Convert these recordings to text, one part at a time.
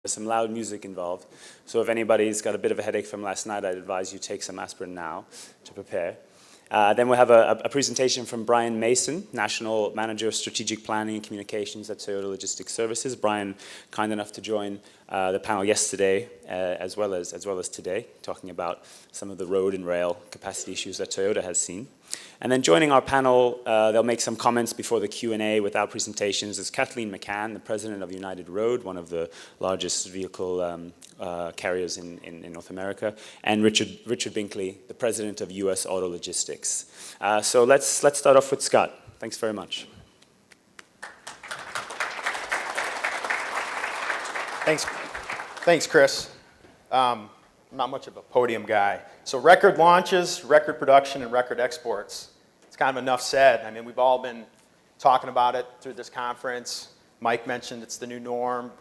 some loud music involved. So if anybody's got a bit of a headache from last night, I'd advise you take some aspirin now to prepare. Then we'll have a presentation from Brian Mason, National Manager of Strategic Planning and Communications at Toyota Logistics Services. Brian, kind enough to join the panel yesterday as well as today, talking about some of the road and rail capacity issues that Toyota has seen. And then joining our panel, they'll make some comments before the Q&A with our presentations, is Kathleen McCann, the president of United Road, one of the largest vehicle carriers in North America, and Richard Binkley, the president of US AutoLogistics. So let's start off with Scott. Thanks very much. Thanks, Chris. I'm not much of a podium guy. So record launches, record production, and record exports. It's kind of enough said. I mean, we've all been talking about it through this conference. Mike mentioned it's the new norm.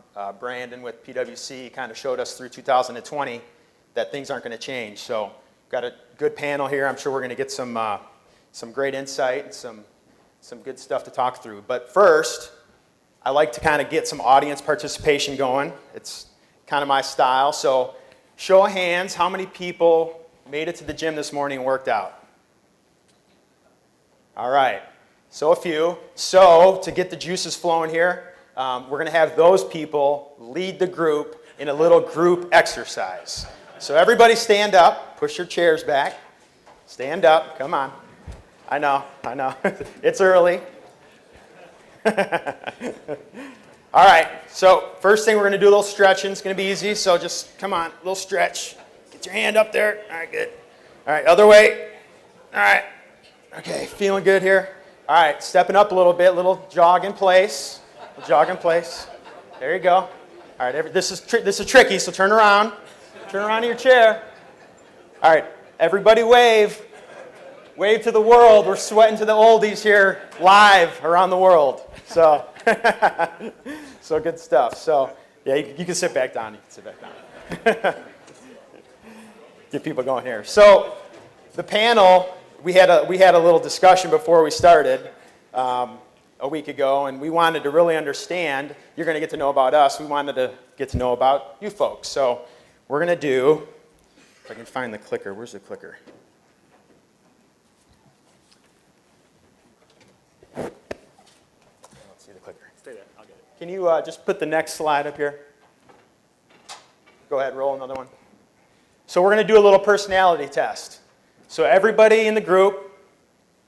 Brandon with PwC kind of showed us through 2020 that things aren't going to change. So got a good panel here. I'm sure we're going to get some great insight and some good stuff to talk through. But first, I like to kind of get some audience participation going. It's kind of my style. So show of hands, how many people made it to the gym this morning and worked out? All right, so a few. So to get the juices flowing here, we're going to have those people lead the group in a little group exercise. So everybody stand up, push your chairs back, stand up, come on. I know, it's early. All right, so first thing we're going to do a little stretching. It's going to be easy, so just come on, a little stretch. Get your hand up there. All right, good. All right, other way. All right. Okay, feeling good here. All right, stepping up a little bit, little jog in place. Jog in place. There you go. All right, this is tricky, so turn around. Turn around in your chair. All right, everybody wave. Wave to the world. We're sweating to the oldies here live around the world. So, so good stuff. So, yeah, you can sit back down. You can sit back down. Get people going here. So, the panel, we had a little discussion before we started a week ago, and we wanted to really understand. You're going to get to know about us. We wanted to get to know about you folks. So, we're going to do. If I can find the clicker. Where's the clicker? Stay there, I'll get it. Can you just put the next slide up here? Go ahead, roll another one. So we're going to do a little personality test. So everybody in the group,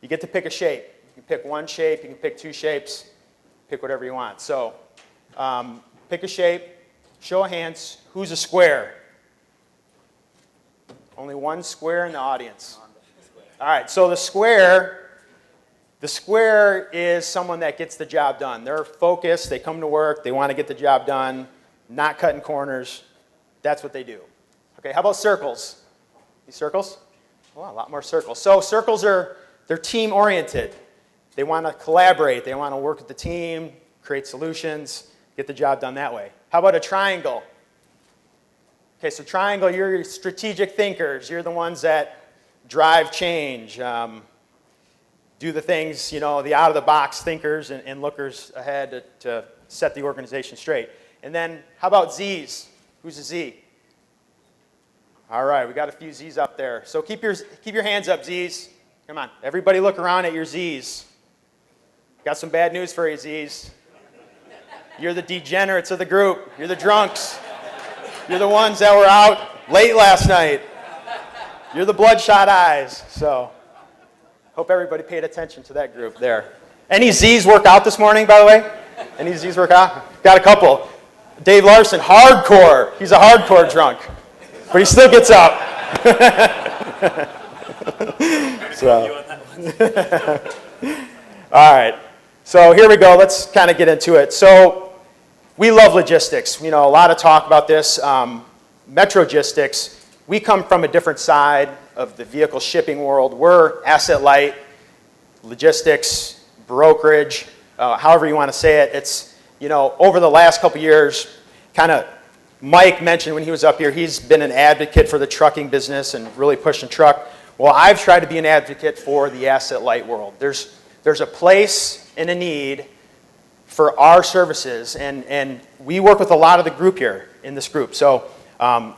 you get to pick a shape. You can pick one shape, you can pick two shapes, pick whatever you want. So pick a shape, show of hands, who's a square? Only one square in the audience. All right, so the square is someone that gets the job done. They're focused, they come to work, they want to get the job done, not cutting corners. That's what they do. Okay, how about circles? These circles? Well, a lot more circles. So circles they're team-oriented. They want to collaborate. They want to work with the team, create solutions, get the job done that way. How about a triangle? Okay, so triangle, you're your strategic thinkers. You're the ones that drive change. Do the things, the out-of-the-box thinkers and lookers ahead to set the organization straight. And then, how about Z's? Who's a Z? All right, we got a few Z's up there. So keep your hands up, Z's. Come on, everybody look around at your Z's. Got some bad news for you, Z's. You're the degenerates of the group. You're the drunks. You're the ones that were out late last night. You're the bloodshot eyes. So hope everybody paid attention to that group there. Any Z's work out this morning, by the way? Any Z's work out? Got a couple. Dave Larson, hardcore. He's a hardcore drunk. But he still gets up. So. All right. So here we go. Let's kind of get into it. So we love logistics. A lot of talk about this. Metrogistics, we come from a different side of the vehicle shipping world. We're asset light, logistics, brokerage, however you want to say it. It's, over the last couple years, kind of Mike mentioned when he was up here, he's been an advocate for the trucking business and really pushing truck. Well, I've tried to be an advocate for the asset light world. There's a place and a need for our services, and we work with a lot of the group here in this group. So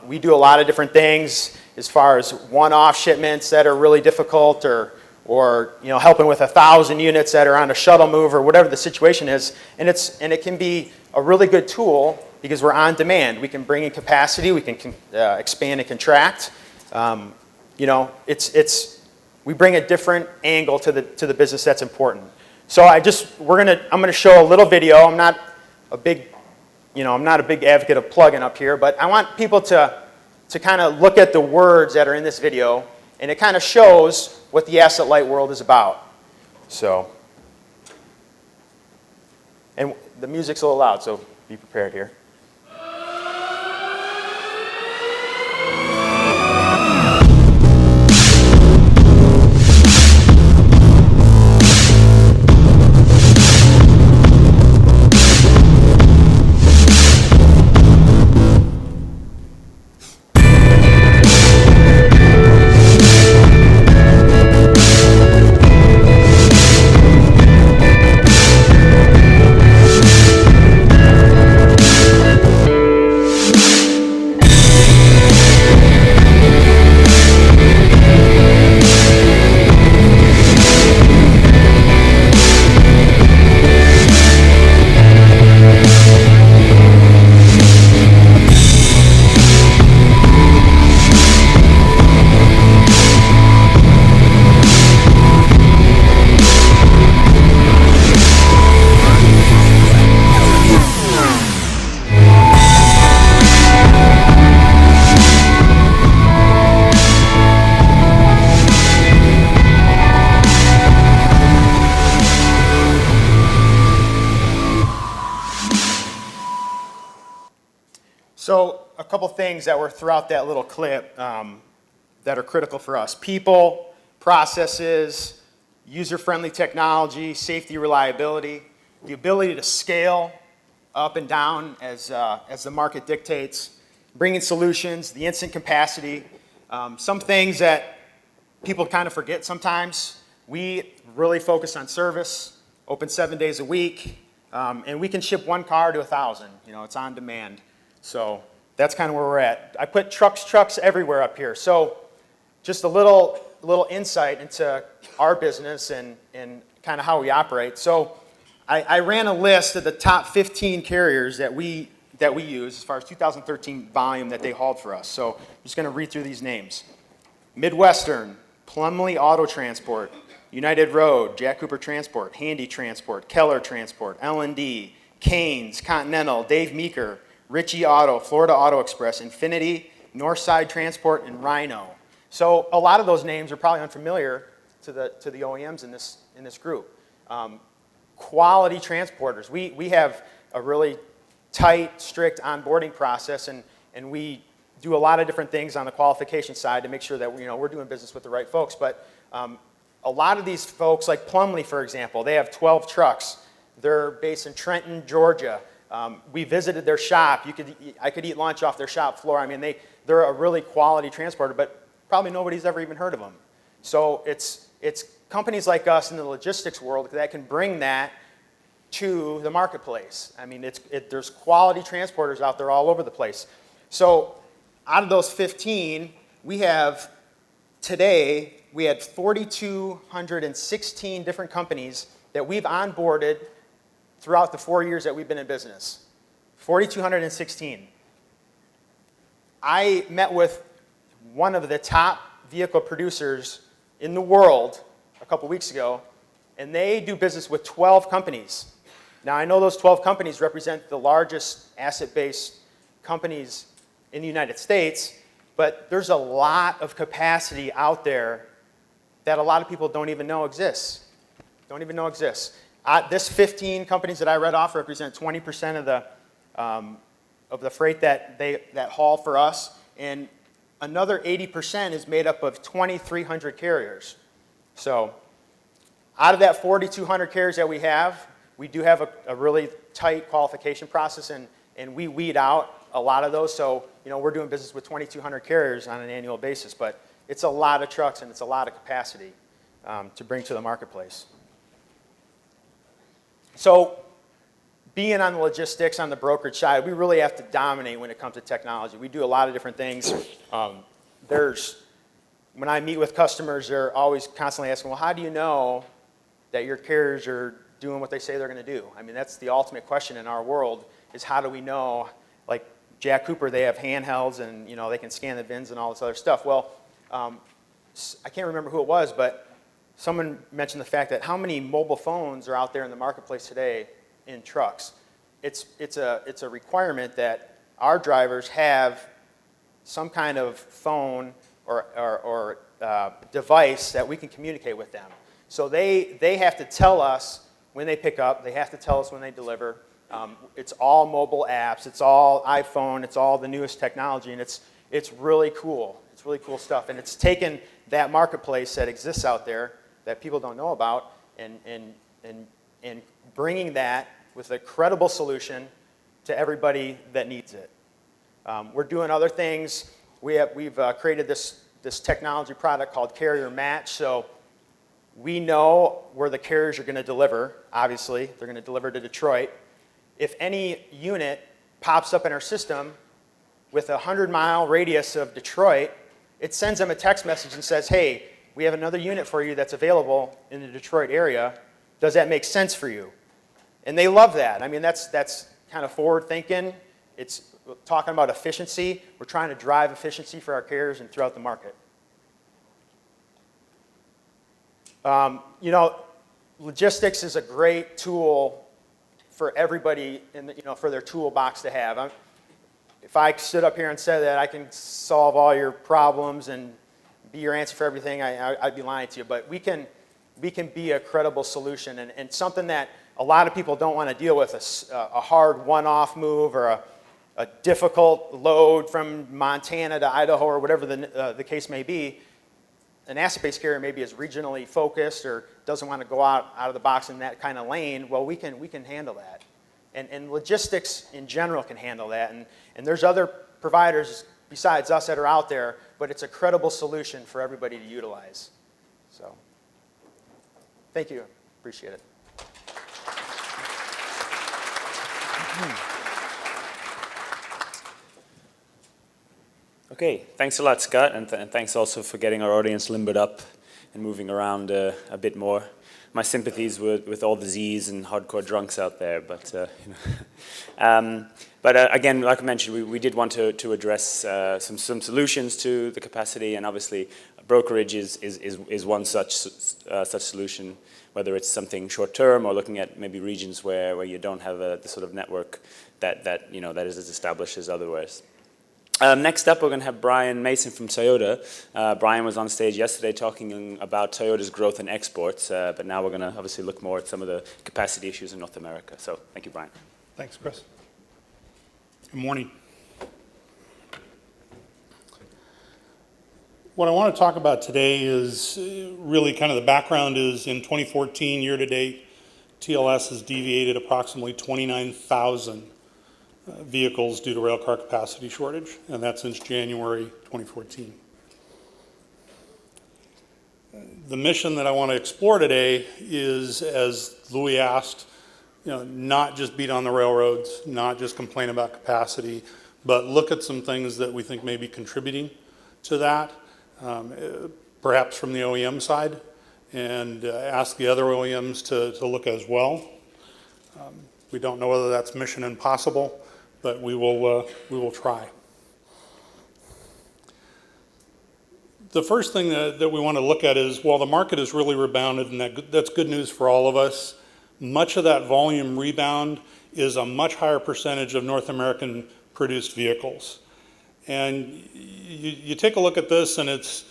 we do a lot of different things as far as one-off shipments that are really difficult, or helping with 1,000 units that are on a shuttle move, or whatever the situation is. And it can be a really good tool because we're on demand. We can bring in capacity, we can expand and contract. We bring a different angle to the business that's important. So I'm gonna show a little video. I'm not a big advocate of plugging up here, but I want people to kind of look at the words that are in this video, and it kind of shows what the asset light world is about. So, and the music's a little loud, so be prepared here. So a couple things that were throughout that little clip that are critical for us. People, processes, user-friendly technology, safety, reliability, the ability to scale up and down as the market dictates, bringing solutions, the instant capacity. Some things that people kind of forget sometimes. We really focus on service, open 7 days a week, and we can ship one car to 1,000. It's on demand. So that's kind of where we're at. I put trucks everywhere up here. So just a little insight into our business and kind of how we operate. So I ran a list of the top 15 carriers that we use as far as 2013 volume that they hauled for us. So I'm just going to read through these names. Midwestern, Plumley Auto Transport, United Road, Jack Cooper Transport, Handy Transport, Keller Transport, L&D, Canes, Continental, Dave Meeker, Ritchie Auto, Florida Auto Express, Infinity, Northside Transport, and Rhino. So a lot of those names are probably unfamiliar to the OEMs in this group. Quality transporters. We have a really tight, strict onboarding process, and we do a lot of different things on the qualification side to make sure that we're doing business with the right folks. But a lot of these folks, like Plumley, for example, they have 12 trucks. They're based in Trenton, Georgia. We visited their shop. I could eat lunch off their shop floor. I mean, they're a really quality transporter, but probably nobody's ever even heard of them. So it's companies like us in the logistics world that can bring that to the marketplace. I mean, there's quality transporters out there all over the place. So out of those 15, we had 4,216 different companies that we've onboarded throughout the 4 years that we've been in business. 4,216. I met with one of the top vehicle producers in the world a couple weeks ago, and they do business with 12 companies. Now, I know those 12 companies represent the largest asset-based companies in the United States, but there's a lot of capacity out there that a lot of people don't even know exists. This 15 companies that I read off represent 20% of the freight that haul for us, and another 80% is made up of 2,300 carriers. So out of that 4,200 carriers that we do have a really tight qualification process, and we weed out a lot of those. So we're doing business with 2,200 carriers on an annual basis, but it's a lot of trucks and it's a lot of capacity to bring to the marketplace. So being on the logistics, on the brokerage side, we really have to dominate when it comes to technology. We do a lot of different things. When I meet with customers, they're always constantly asking, well, how do you know that your carriers are doing what they say they're going to do? I mean, that's the ultimate question in our world, is how do we know? Like Jack Cooper, they have handhelds and they can scan the VINs and all this other stuff. Well, I can't remember who it was, but someone mentioned the fact that how many mobile phones are out there in the marketplace today in trucks. It's a requirement that our drivers have some kind of phone or device that we can communicate with them. So they have to tell us when they pick up, they have to tell us when they deliver. It's all mobile apps, it's all iPhone, it's all the newest technology, and it's really cool. It's really cool stuff. And it's taken that marketplace that exists out there that people don't know about and bringing that with a credible solution to everybody that needs it. We're doing other things. We've created this technology product called Carrier Match. So we know where the carriers are going to deliver. Obviously, they're going to deliver to Detroit. If any unit pops up in our system with a 100-mile radius of Detroit, it sends them a text message and says, hey, we have another unit for you that's available in the Detroit area. Does that make sense for you? And they love that. I mean, that's kind of forward thinking. It's talking about efficiency. We're trying to drive efficiency for our carriers and throughout the market. Logistics is a great tool for everybody for their toolbox to have. If I stood up here and said that I can solve all your problems and be your answer for everything, I'd be lying to you. But we can be a credible solution and something that a lot of people don't want to deal with, a hard one-off move or a difficult load from Montana to Idaho or whatever the case may be. An asset-based carrier maybe is regionally focused or doesn't want to go out of the box in that kind of lane. Well, we can handle that. And logistics in general can handle that. And there's other providers besides us that are out there, but it's a credible solution for everybody to utilize. So, thank you. Appreciate it. Okay, thanks a lot, Scott, and thanks also for getting our audience limbered up and moving around a bit more. My sympathies with all the Z's and hardcore drunks out there, but again, like I mentioned, we did want to address some solutions to the capacity, and obviously brokerage is one such solution, whether it's something short term or looking at maybe regions where you don't have the sort of network that is as established as otherwise. Next up, we're going to have Brian Mason from Toyota. Brian was on stage yesterday talking about Toyota's growth in exports, but now we're going to obviously look more at some of the capacity issues in North America. So thank you, Brian. Thanks, Chris. Good morning. What I want to talk about today is really kind of the background is in 2014, year to date, TLS has deviated approximately 29,000 vehicles due to railcar capacity shortage, and that's since January 2014. The mission that I want to explore today is, as Louis asked, not just beat on the railroads, not just complain about capacity, but look at some things that we think may be contributing to that, perhaps from the OEM side, and ask the other OEMs to look as well. We don't know whether that's mission impossible, but we will try. The first thing that we want to look at is, while the market has really rebounded, and that's good news for all of us, much of that volume rebound is a much higher percentage of North American produced vehicles. And you take a look at this, and it's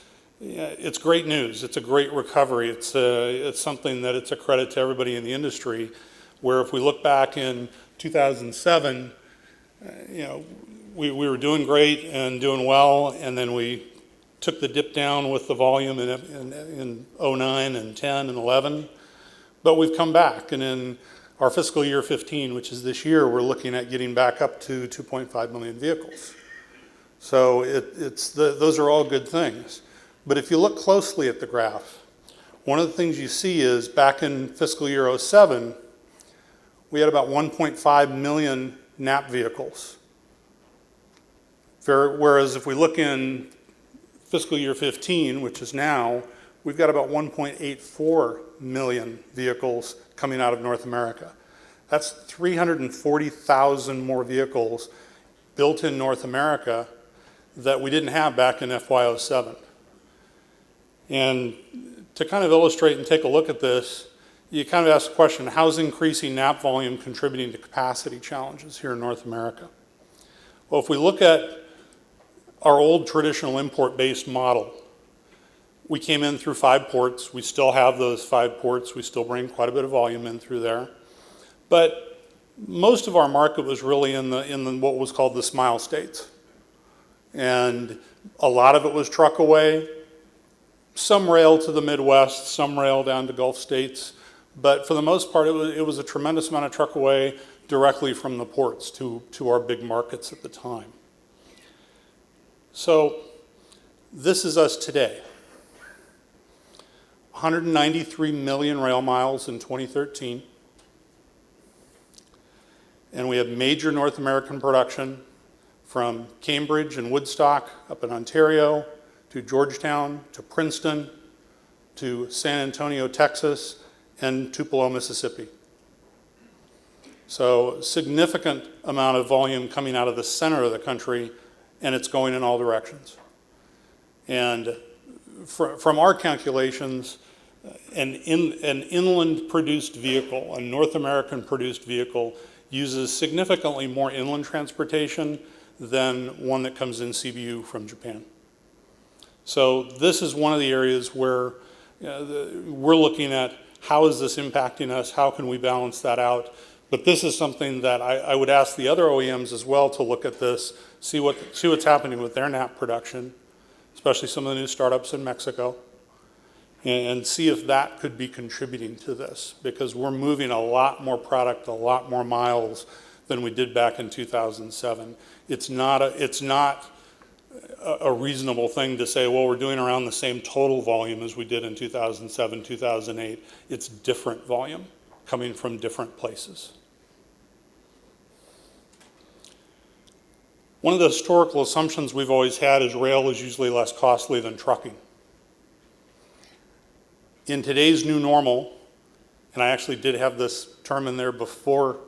great news. It's a great recovery. It's something that it's a credit to everybody in the industry, where if we look back in 2007, we were doing great and doing well, and then we took the dip down with the volume in 09 and 10 and 11. But we've come back, and in our fiscal year 15, which is this year, we're looking at getting back up to 2.5 million vehicles. So those are all good things. But if you look closely at the graph, one of the things you see is back in fiscal year 07, we had about 1.5 million NAP vehicles. Whereas if we look in fiscal year 15, which is now, we've got about 1.84 million vehicles coming out of North America. That's 340,000 more vehicles built in North America that we didn't have back in FY07. And to kind of illustrate and take a look at this, you kind of ask the question, how's increasing NAP volume contributing to capacity challenges here in North America? Well, if we look at our old traditional import-based model, we came in through 5 ports. We still have those 5 ports. We still bring quite a bit of volume in through there. But most of our market was really in what was called the smile states. And a lot of it was truck away, some rail to the Midwest, some rail down to Gulf states. But for the most part, it was a tremendous amount of truck away directly from the ports to our big markets at the time. So this is us today. 193 million rail miles in 2013. And we have major North American production from Cambridge and Woodstock up in Ontario to Georgetown to Princeton to San Antonio, Texas, and Tupelo, Mississippi. So significant amount of volume coming out of the center of the country, and it's going in all directions. And from our calculations, an inland produced vehicle, a North American produced vehicle, uses significantly more inland transportation than one that comes in CBU from Japan. So this is one of the areas where we're looking at how is this impacting us, how can we balance that out. But this is something that I would ask the other OEMs as well to look at this, see what's happening with their NAP production, especially some of the new startups in Mexico, and see if that could be contributing to this, because we're moving a lot more product, a lot more miles than we did back in 2007. It's not a reasonable thing to say, well, we're doing around the same total volume as we did in 2007, 2008. It's different volume coming from different places. One of the historical assumptions we've always had is rail is usually less costly than trucking. In today's new normal, and I actually did have this term in there before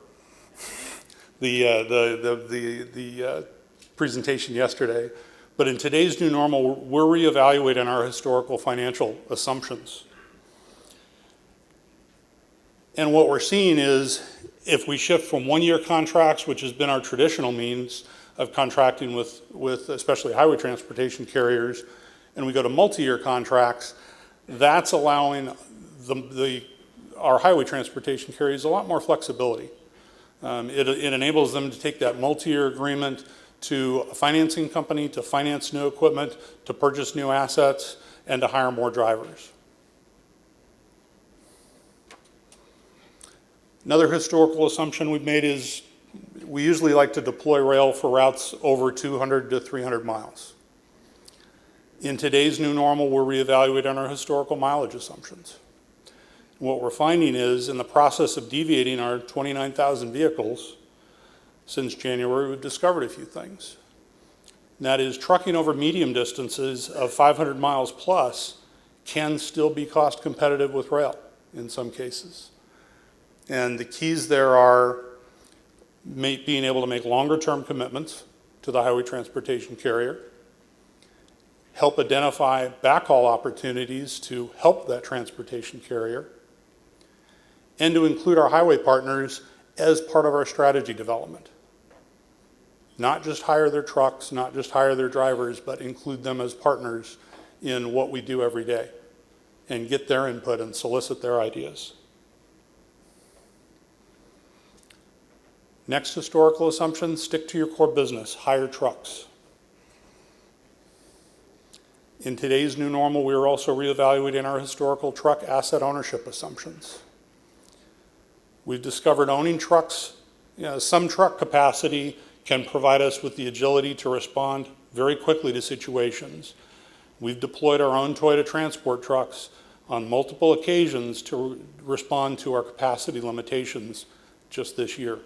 the presentation yesterday, but in today's new normal, we're reevaluating our historical financial assumptions. And what we're seeing is if we shift from one-year contracts, which has been our traditional means of contracting with especially highway transportation carriers, and we go to multi-year contracts, that's allowing our highway transportation carriers a lot more flexibility. It enables them to take that multi-year agreement to a financing company, to finance new equipment, to purchase new assets, and to hire more drivers. Another historical assumption we've made is we usually like to deploy rail for routes over 200 to 300 miles. In today's new normal, we're reevaluating our historical mileage assumptions. And what we're finding is in the process of deviating our 29,000 vehicles since January, we've discovered a few things. And that is trucking over medium distances of 500 miles plus can still be cost competitive with rail in some cases. And the keys there are being able to make longer term commitments to the highway transportation carrier, help identify backhaul opportunities to help that transportation carrier, and to include our highway partners as part of our strategy development. Not just hire their trucks, not just hire their drivers, but include them as partners in what we do every day and get their input and solicit their ideas. Next historical assumption, stick to your core business, hire trucks. In today's new normal, we are also reevaluating our historical truck asset ownership assumptions. We've discovered owning trucks, some truck capacity can provide us with the agility to respond very quickly to situations. We've deployed our own Toyota transport trucks on multiple occasions to respond to our capacity limitations just this year.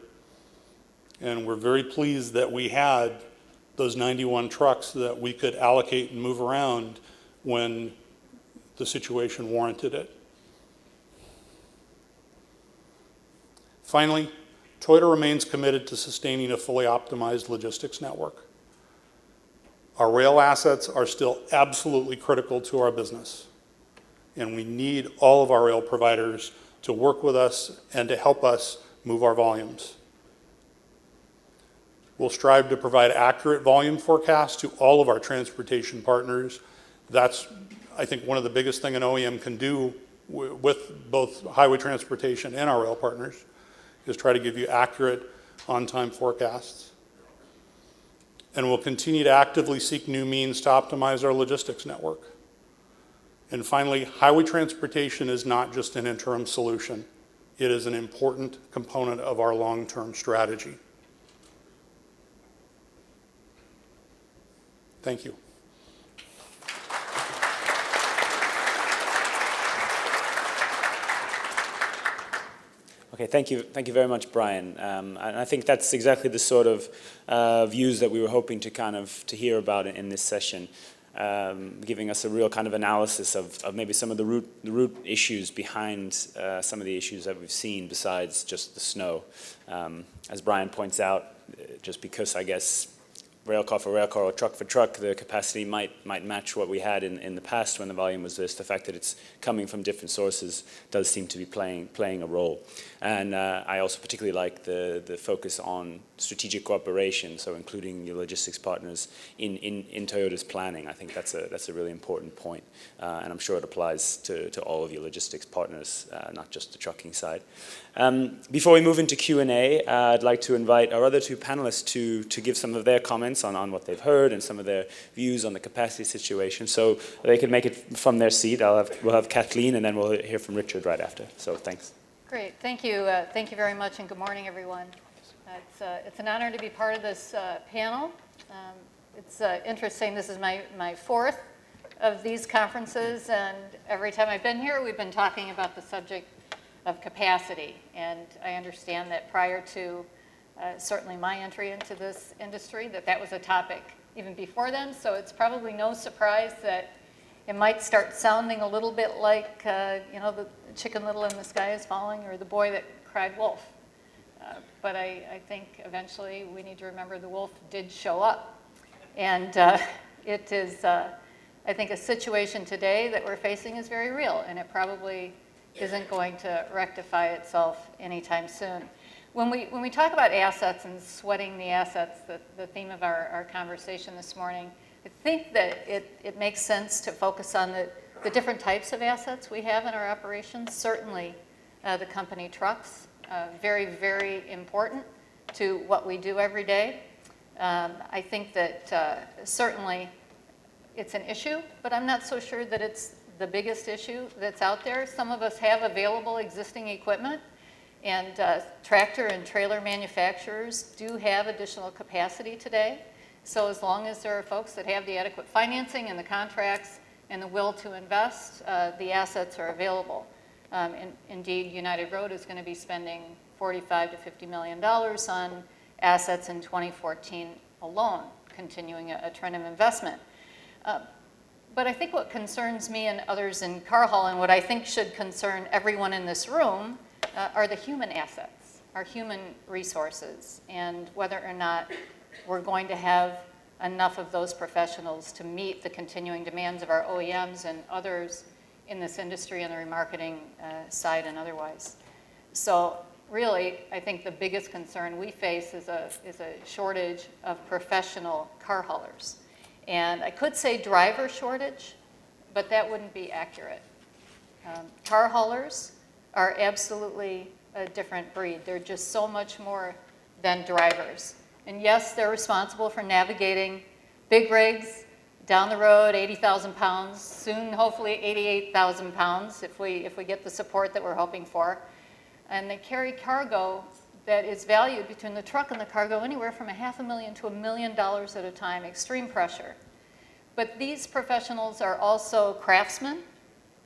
And we're very pleased that we had those 91 trucks that we could allocate and move around when the situation warranted it. Finally, Toyota remains committed to sustaining a fully optimized logistics network. Our rail assets are still absolutely critical to our business, and we need all of our rail providers to work with us and to help us move our volumes. We'll strive to provide accurate volume forecasts to all of our transportation partners. That's, I think, one of the biggest things an OEM can do with both highway transportation and our rail partners, is try to give you accurate on-time forecasts. And we'll continue to actively seek new means to optimize our logistics network. And finally, highway transportation is not just an interim solution. It is an important component of our long-term strategy. Thank you. Okay, thank you very much, Brian. And I think that's exactly the sort of views that we were hoping to hear about in this session, giving us a real kind of analysis of maybe some of the root issues behind some of the issues that we've seen besides just the snow. As Brian points out, just because I guess rail car for rail car or truck for truck, the capacity might match what we had in the past when the volume was this. The fact that it's coming from different sources does seem to be playing a role. And I also particularly like the focus on strategic cooperation, so including your logistics partners in Toyota's planning. I think that's a really important point, and I'm sure it applies to all of your logistics partners, not just the trucking side. Before we move into Q&A, I'd like to invite our other two panelists to give some of their comments on what they've heard and some of their views on the capacity situation. So they can make it from their seat. We'll have Kathleen, and then we'll hear from Richard right after. So thanks. Great, thank you. Thank you very much, and good morning, everyone. It's an honor to be part of this panel. It's interesting. This is my fourth of these conferences, and every time I've been here, we've been talking about the subject of capacity. And I understand that prior to certainly my entry into this industry, that was a topic even before then. So it's probably no surprise that it might start sounding a little bit like, the Chicken Little and the Sky is Falling, or the boy that cried wolf. But I think eventually we need to remember the wolf did show up. And it is, I think, a situation today that we're facing is very real, and it probably isn't going to rectify itself anytime soon. When we talk about assets and sweating the assets, the theme of our conversation this morning, I think that it makes sense to focus on the different types of assets we have in our operations. Certainly the company trucks, very, very important to what we do every day. I think that certainly it's an issue, but I'm not so sure that it's the biggest issue that's out there. Some of us have available existing equipment, and tractor and trailer manufacturers do have additional capacity today. So as long as there are folks that have the adequate financing and the contracts and the will to invest, the assets are available. Indeed, United Road is going to be spending $45 to $50 million on assets in 2014 alone, continuing a trend of investment. But I think what concerns me and others in car haul, and what I think should concern everyone in this room, are the human assets, our human resources, and whether or not we're going to have enough of those professionals to meet the continuing demands of our OEMs and others in this industry on the remarketing side and otherwise. So really, I think the biggest concern we face is a shortage of professional car haulers. And I could say driver shortage, but that wouldn't be accurate. Car haulers are absolutely a different breed. They're just so much more than drivers. And yes, they're responsible for navigating big rigs down the road, 80,000 pounds, soon hopefully 88,000 pounds if we get the support that we're hoping for. And they carry cargo that is valued between the truck and the cargo anywhere from $500,000 to $1 million at a time, extreme pressure. But these professionals are also craftsmen,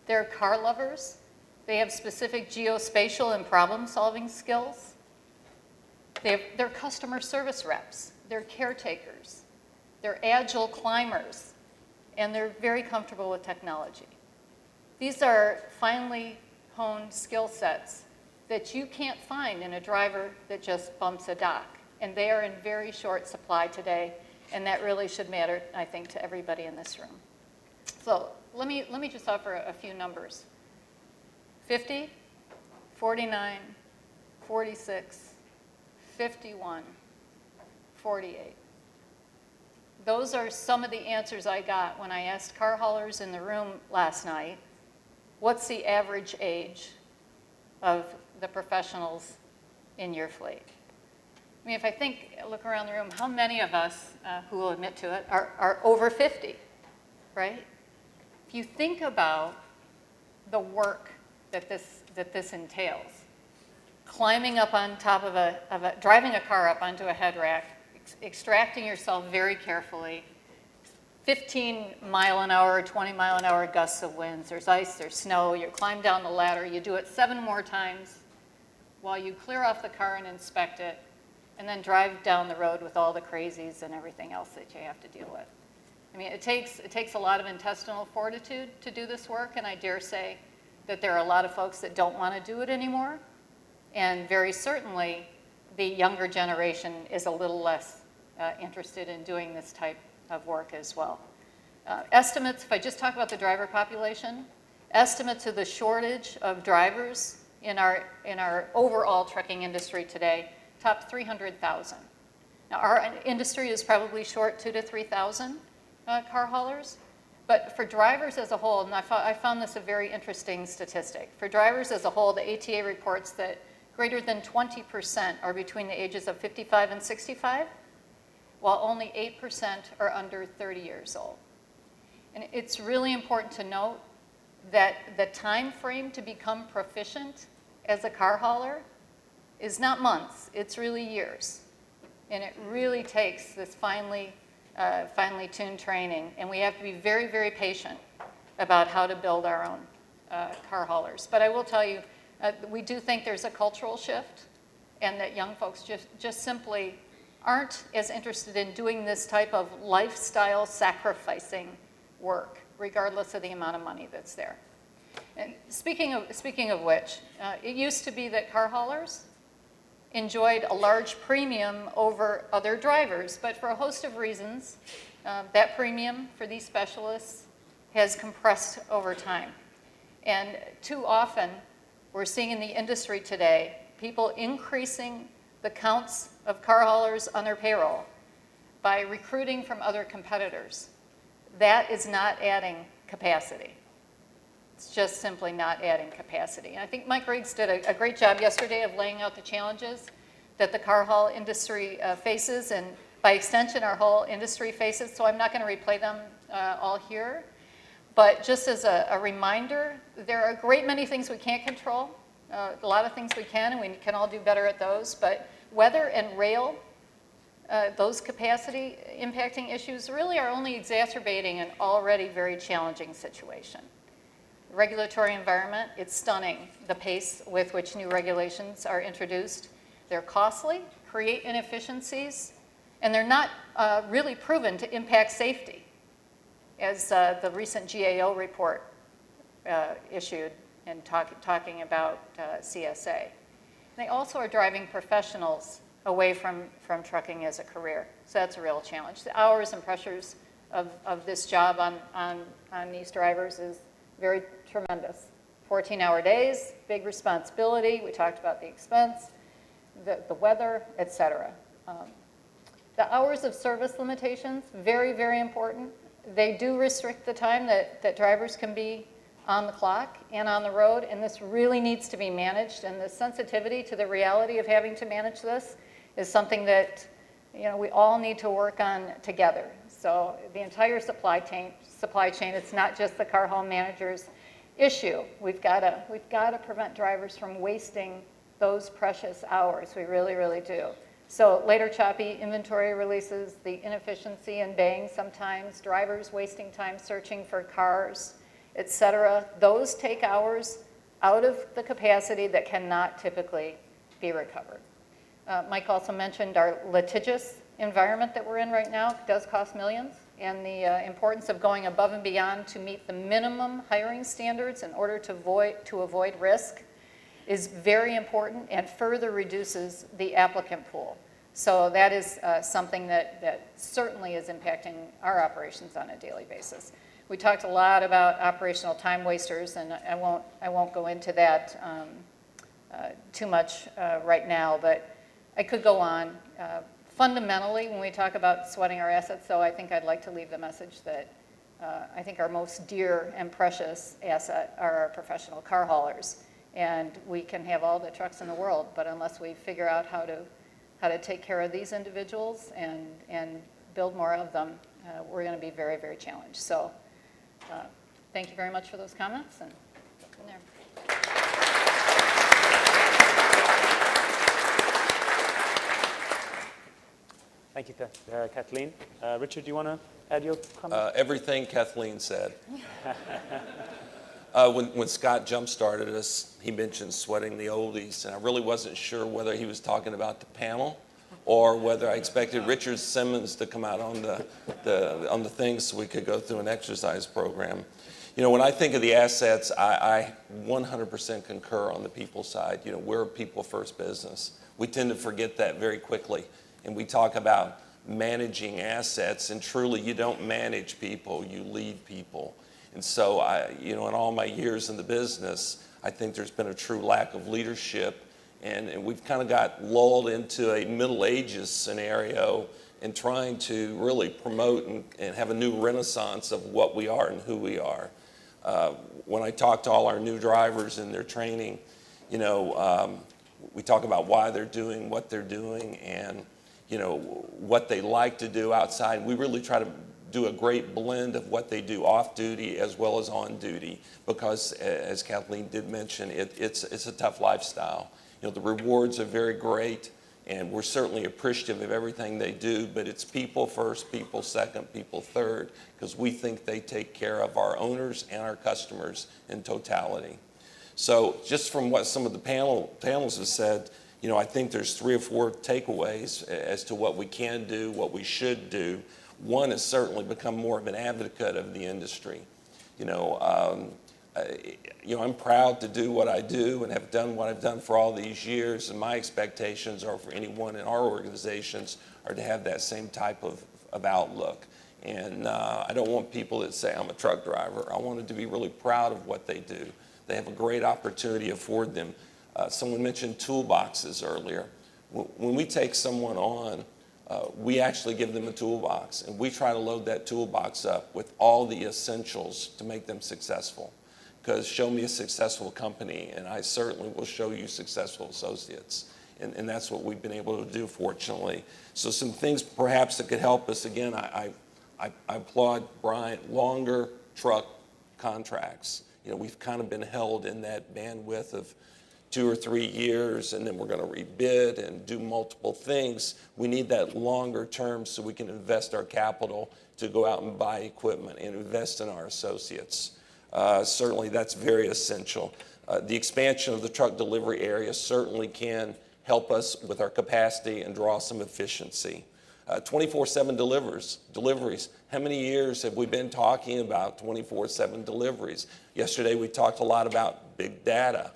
they're car lovers, they have specific geospatial and problem-solving skills, They're customer service reps, they're caretakers, they're agile climbers, and they're very comfortable with technology. These are finely honed skill sets that you can't find in a driver that just bumps a dock. And they are in very short supply today, and that really should matter, I think, to everybody in this room. So let me just offer a few numbers. 50, 49, 46, 51, 48. Those are some of the answers I got when I asked car haulers in the room last night, what's the average age of the professionals in your fleet? I mean, if I look around the room, how many of us who will admit to it are over 50, right? If you think about the work that this entails, climbing up on top of driving a car up onto a head rack, extracting yourself very carefully, 15-mile-an-hour or 20-mile-an-hour gusts of winds, there's ice, there's snow, you climb down the ladder, you do it 7 more times while you clear off the car and inspect it, and then drive down the road with all the crazies and everything else that you have to deal with. I mean, it takes a lot of intestinal fortitude to do this work, and I dare say that there are a lot of folks that don't want to do it anymore, and very certainly the younger generation is a little less interested in doing this type of work as well. Estimates, if I just talk about the driver population, estimates of the shortage of drivers in our overall trucking industry today, top 300,000. Now, our industry is probably short 2,000 to 3,000 car haulers, but for drivers as a whole, and I found this a very interesting statistic. For drivers as a whole, the ATA reports that greater than 20% are between the ages of 55 and 65, while only 8% are under 30 years old. And it's really important to note that the time frame to become proficient as a car hauler is not months, it's really years. And it really takes this finely tuned training, and we have to be very, very patient about how to build our own car haulers. But I will tell you, we do think there's a cultural shift, and that young folks just simply aren't as interested in doing this type of lifestyle sacrificing work, regardless of the amount of money that's there. And speaking of which, it used to be that car haulers enjoyed a large premium over other drivers, but for a host of reasons, that premium for these specialists has compressed over time. And too often, we're seeing in the industry today, people increasing the counts of car haulers on their payroll by recruiting from other competitors. That is not adding capacity. It's just simply not adding capacity. And I think Mike Riggs did a great job yesterday of laying out the challenges that the car haul industry faces, and by extension, our whole industry faces, so I'm not going to replay them all here. But just as a reminder, there are a great many things we can't control. A lot of things we can, and we can all do better at those. But weather and rail, those capacity impacting issues really are only exacerbating an already very challenging situation. The regulatory environment, it's stunning, the pace with which new regulations are introduced. They're costly, create inefficiencies, and they're not really proven to impact safety, as the recent GAO report issued and talking about CSA. They also are driving professionals away from trucking as a career. So that's a real challenge. The hours and pressures of this job on these drivers is very tremendous. 14-hour days, big responsibility. We talked about the expense, the weather, et cetera. The hours of service limitations, very, very important. They do restrict the time that drivers can be on the clock and on the road, and this really needs to be managed, and the sensitivity to the reality of having to manage this is something that we all need to work on together. So the entire supply chain, it's not just the car haul manager's issue. We've got to prevent drivers from wasting those precious hours. We really, really do. So later choppy inventory releases, the inefficiency in baying sometimes, drivers wasting time searching for cars, et cetera. Those take hours out of the capacity that cannot typically be recovered. Mike also mentioned our litigious environment that we're in right now does cost millions, and the importance of going above and beyond to meet the minimum hiring standards in order to avoid risk is very important and further reduces the applicant pool. So that is something that certainly is impacting our operations on a daily basis. We talked a lot about operational time wasters, and I won't go into that too much right now, but I could go on. Fundamentally, when we talk about sweating our assets, though, I think I'd like to leave the message that I think our most dear and precious asset are our professional car haulers. And we can have all the trucks in the world, but unless we figure out how to take care of these individuals and build more of them, we're going to be very, very challenged. So thank you very much for those comments, and go from there. Thank you, Kathleen. Richard, do you want to add your comment? Everything Kathleen said. When Scott jump-started us, he mentioned sweating the oldies, and I really wasn't sure whether he was talking about the panel or whether I expected Richard Simmons to come out on the thing so we could go through an exercise program. You know, when I think of the assets, I 100% concur on the people side. You know, we're a people-first business. We tend to forget that very quickly, and we talk about managing assets, and truly, you don't manage people, you lead people. And so, you know, in all my years in the business, I think there's been a true lack of leadership, and we've kind of got lulled into a Middle Ages scenario in trying to really promote and have a new renaissance of what we are and who we are. When I talk to all our new drivers in their training, you know, we talk about why they're doing what they're doing and, you know, what they like to do outside. We really try to do a great blend of what they do off duty as well as on duty, because as Kathleen did mention, it's a tough lifestyle. You know, the rewards are very great, and we're certainly appreciative of everything they do, but it's people first, people second, people third, because we think they take care of our owners and our customers in totality. So just from what some of the panels have said, you know, I think there's 3 or 4 takeaways as to what we can do, what we should do. One is certainly become more of an advocate of the industry. You know, I'm proud to do what I do and have done what I've done for all these years, and my expectations are for anyone in our organizations are to have that same type of outlook. And I don't want people that say I'm a truck driver. I want them to be really proud of what they do. They have a great opportunity afford them. Someone mentioned toolboxes earlier. When we take someone on, we actually give them a toolbox, and we try to load that toolbox up with all the essentials to make them successful. Because show me a successful company, and I certainly will show you successful associates. And that's what we've been able to do, fortunately. So some things perhaps that could help us, again, I applaud Brian, longer truck contracts. You know, we've kind of been held in that bandwidth of 2 or 3 years, and then we're going to rebid and do multiple things. We need that longer term so we can invest our capital to go out and buy equipment and invest in our associates. Certainly that's very essential. The expansion of the truck delivery area certainly can help us with our capacity and draw some efficiency. 24/7 deliveries. How many years have we been talking about 24/7 deliveries? Yesterday we talked a lot about big data.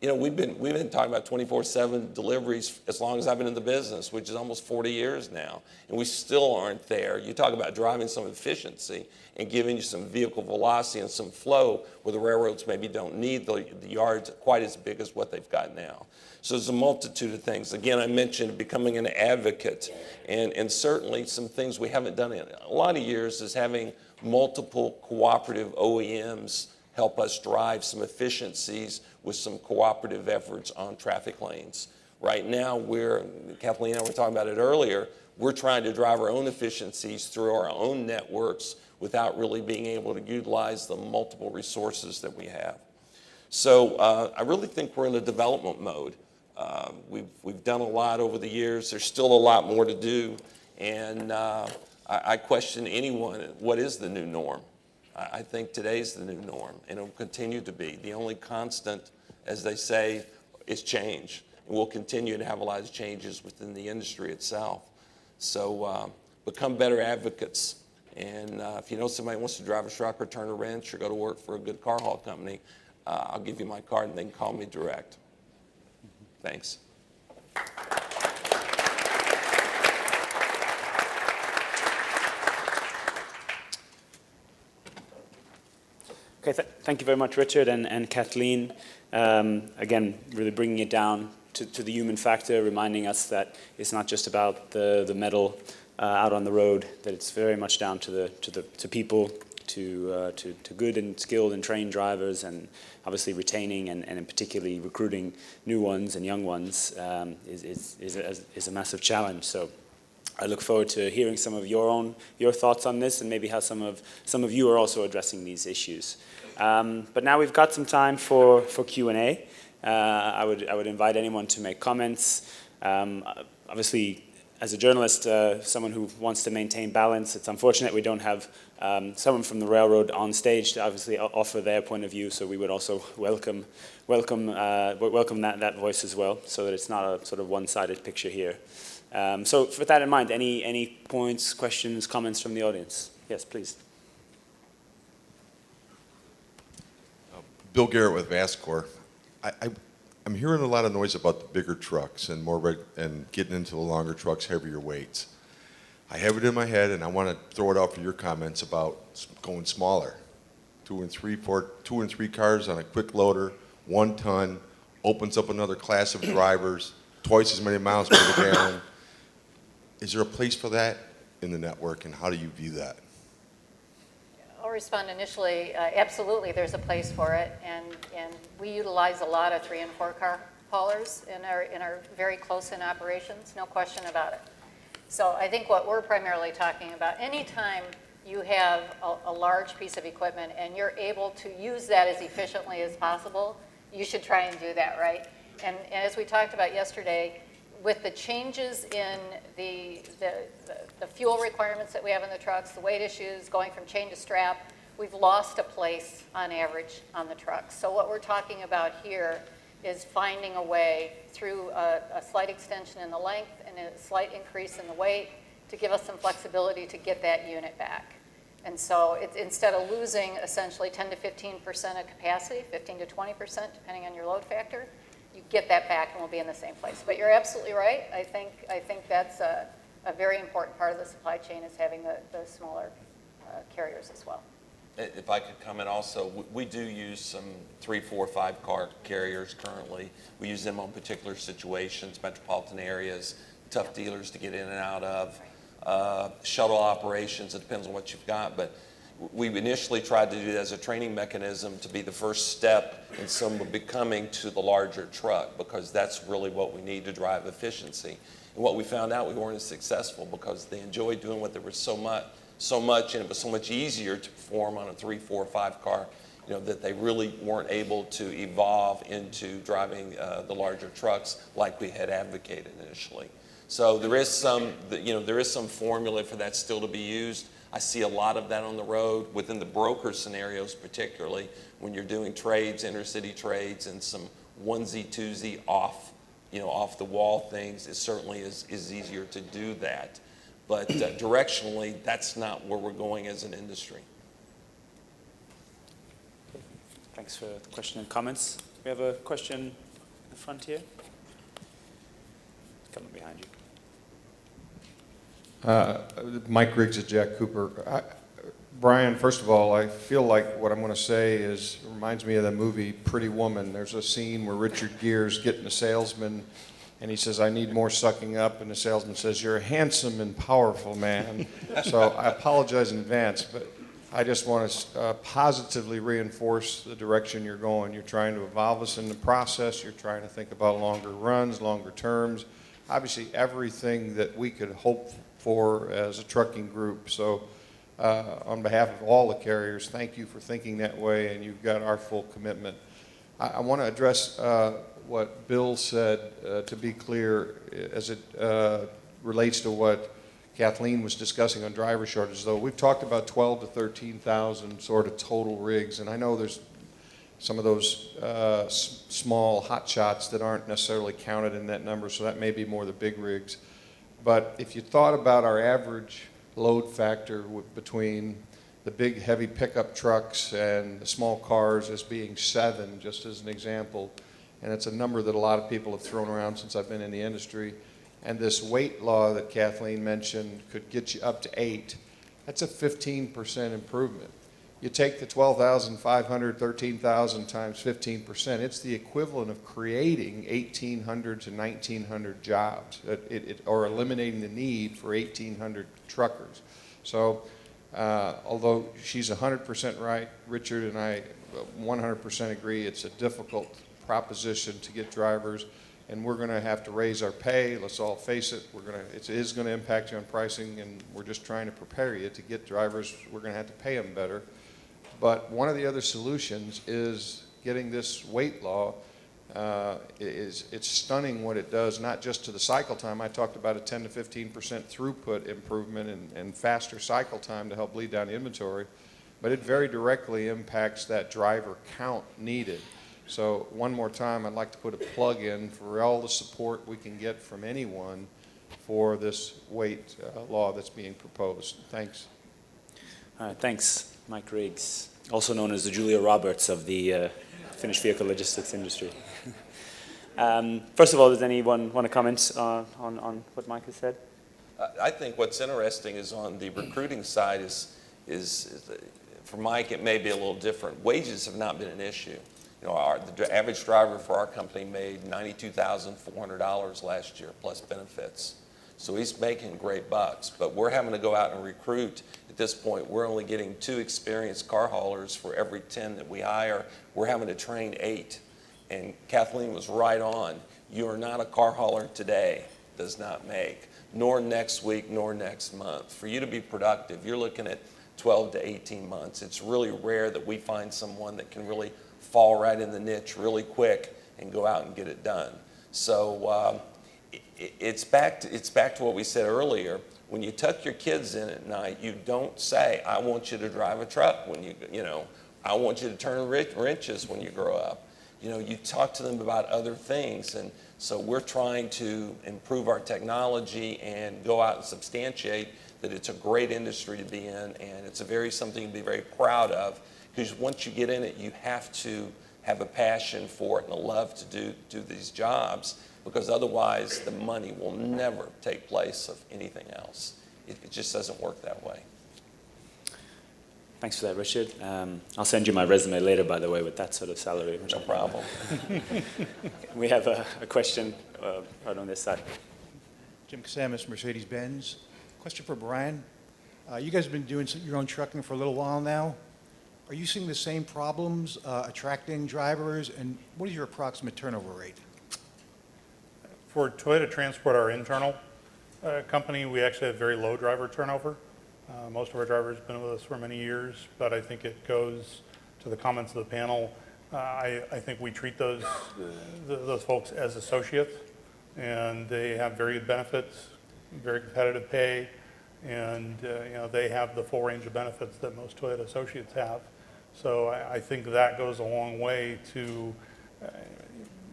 You know, we've been talking about 24/7 deliveries as long as I've been in the business, which is almost 40 years now, and we still aren't there. You talk about driving some efficiency and giving you some vehicle velocity and some flow where the railroads maybe don't need the yards quite as big as what they've got now. So there's a multitude of things. Again, I mentioned becoming an advocate, and certainly some things we haven't done in a lot of years is having multiple cooperative OEMs help us drive some efficiencies with some cooperative efforts on traffic lanes. Right now, Kathleen and I were talking about it earlier, we're trying to drive our own efficiencies through our own networks without really being able to utilize the multiple resources that we have. So I really think we're in a development mode. We've done a lot over the years. There's still a lot more to do, and I question anyone, what is the new norm? I think today's the new norm, and it will continue to be. The only constant, as they say, is change. and we'll continue to have a lot of changes within the industry itself. So become better advocates. And if you know somebody wants to drive a truck or turn a wrench or go to work for a good car haul company, I'll give you my card and they can call me direct. Thanks. Okay, thank you very much, Richard and Kathleen. Again, really bringing it down to the human factor, reminding us that it's not just about the metal out on the road, that it's very much down to people, to good and skilled and trained drivers, and obviously retaining and particularly recruiting new ones and young ones is a massive challenge. So I look forward to hearing some of your thoughts on this, and maybe how some of you are also addressing these issues. But now we've got some time for Q&A. I would invite anyone to make comments. Obviously, as a journalist, someone who wants to maintain balance, it's unfortunate we don't have someone from the railroad on stage to obviously offer their point of view. So we would also welcome that voice as well, so that it's not a sort of one-sided picture here. So with that in mind, any points, questions, comments from the audience? Yes, please. Bill Garrett with Vascor. I'm hearing a lot of noise about the bigger trucks and and getting into the longer trucks, heavier weights. I have it in my head, and I want to throw it out for your comments about going smaller. 2 and 3 cars on a quick loader, 1 ton, opens up another class of drivers, twice as many miles per gallon. Is there a place for that in the network, and how do you view that? I'll respond initially. Absolutely, there's a place for it, and we utilize a lot of 3 and 4 car haulers in our very close-in operations, no question about it. So I think what we're primarily talking about, anytime you have a large piece of equipment and you're able to use that as efficiently as possible, you should try and do that, right? And as we talked about yesterday, with the changes in the fuel requirements that we have in the trucks, the weight issues, going from chain to strap, we've lost a place on average on the trucks. So what we're talking about here is finding a way through a slight extension in the length and a slight increase in the weight to give us some flexibility to get that unit back. And so it's, instead of losing essentially 10 to 15% of capacity, 15 to 20%, depending on your load factor, you get that back and we'll be in the same place. But you're absolutely right. I think that's a very important part of the supply chain, is having the smaller carriers as well. If I could comment also, we do use some 3, 4, 5 car carriers currently. We use them on particular situations, metropolitan areas, tough dealers to get in and out of, shuttle operations. It depends on what you've got, but we initially tried to do that as a training mechanism to be the first step in some becoming to the larger truck, because that's really what we need to drive efficiency. And what we found out, we weren't as successful because they enjoyed doing what there was so much, and it was so much easier to perform on a 3, 4, 5 car, that they really weren't able to evolve into driving the larger trucks like we had advocated initially. So there is some formula for that still to be used. I see a lot of that on the road within the broker scenarios, particularly when you're doing trades, intercity trades, and some onesie, twosie off the wall things. It certainly is easier to do that. But directionally, that's not where we're going as an industry. Thanks for the question and comments. We have a question in the front here. It's coming behind you. Mike Griggs at Jack Cooper. Brian, first of all, I feel like what I'm going to say reminds me of the movie Pretty Woman. There's a scene where Richard Gere's getting a salesman, and he says, "I need more sucking up," and the salesman says, "You're a handsome and powerful man." So I apologize in advance, but I just want to positively reinforce the direction you're going. You're trying to evolve us in the process. You're trying to think about longer runs, longer terms, obviously everything that we could hope for as a trucking group. So on behalf of all the carriers, thank you for thinking that way, and you've got our full commitment. I want to address what Bill said, to be clear, as it relates to what Kathleen was discussing on driver shortages. Though we've talked about 12 to 13,000 sort of total rigs, and I know there's some of those small hot shots that aren't necessarily counted in that number, so that may be more the big rigs. But if you thought about our average load factor between the big heavy pickup trucks and the small cars as being 7, just as an example, and it's a number that a lot of people have thrown around since I've been in the industry, and this weight law that Kathleen mentioned could get you up to 8, that's a 15% improvement. You take the 12,500, 13,000 times 15%, it's the equivalent of creating 1,800 to 1,900 jobs, or eliminating the need for 1,800 truckers. So, although she's 100% right, Richard and I 100% agree, it's a difficult proposition to get drivers, and we're going to have to raise our pay. Let's all face it, it is going to impact you on pricing, and we're just trying to prepare you to get drivers. We're going to have to pay them better. But one of the other solutions is getting this weight law. It's stunning what it does, not just to the cycle time. I talked about a 10 to 15% throughput improvement and faster cycle time to help bleed down the inventory, but it very directly impacts that driver count needed. So one more time, I'd like to put a plug in for all the support we can get from anyone for this weight law that's being proposed. Thanks. All right, thanks. Mike Riggs, also known as the Julia Roberts of the finished vehicle logistics industry. First of all, does anyone want to comment on what Mike has said? I think what's interesting is on the recruiting side is for Mike, it may be a little different. Wages have not been an issue. You know, the average driver for our company made $92,400 last year plus benefits. So he's making great bucks, but we're having to go out and recruit. At this point, we're only getting 2 experienced car haulers for every 10 that we hire. We're having to train 8. And Kathleen was right on. You are not a car hauler today, does not make, nor next week, nor next month. For you to be productive, you're looking at 12 to 18 months. It's really rare that we find someone that can really fall right in the niche really quick and go out and get it done. So it's back to what we said earlier. When you tuck your kids in at night, you don't say, I want you to drive a truck when I want you to turn wrenches when you grow up. You talk to them about other things, and so we're trying to improve our technology and go out and substantiate that it's a great industry to be in, and it's something to be very proud of, because once you get in it, you have to have a passion for it and a love to do these jobs, because otherwise the money will never take place of anything else. It just doesn't work that way. Thanks for that, Richard. I'll send you my resume later, by the way, with that sort of salary. No problem. We have a question right on this side. Jim Casamis, Mercedes-Benz. Question for Brian. You guys have been doing your own trucking for a little while now. Are you seeing the same problems attracting drivers, and what is your approximate turnover rate? For Toyota Transport, our internal company, we actually have very low driver turnover. Most of our drivers have been with us for many years, but I think it goes to the comments of the panel. I think we treat those folks as associates, and they have very good benefits, very competitive pay, and they have the full range of benefits that most Toyota associates have. So I think that goes a long way to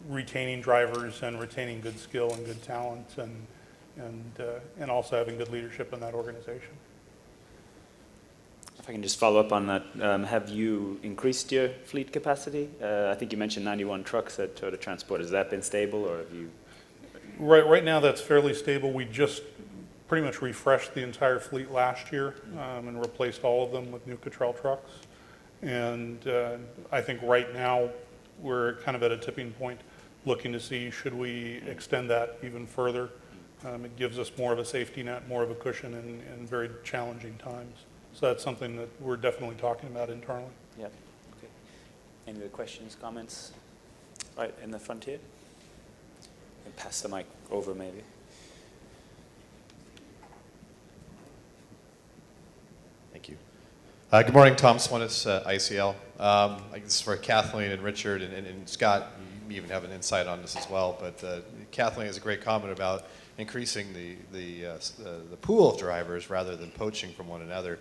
retaining drivers and retaining good skill and good talent, and also having good leadership in that organization. If I can just follow up on that, have you increased your fleet capacity? I think you mentioned 91 trucks at Toyota Transport. Has that been stable, or have you? Right now, that's fairly stable. We just pretty much refreshed the entire fleet last year and replaced all of them with new Cottrell trucks. And I think right now we're kind of at a tipping point, looking to see should we extend that even further. It gives us more of a safety net, more of a cushion in very challenging times. So that's something that we're definitely talking about internally. Yeah. Okay. Any other questions, comments? Right in the front here. And pass the mic over, maybe. Thank you. Good morning, Tom Swinis, ICL. This is for Kathleen and Richard and Scott. You even have an insight on this as well. But Kathleen has a great comment about increasing the pool of drivers rather than poaching from one another.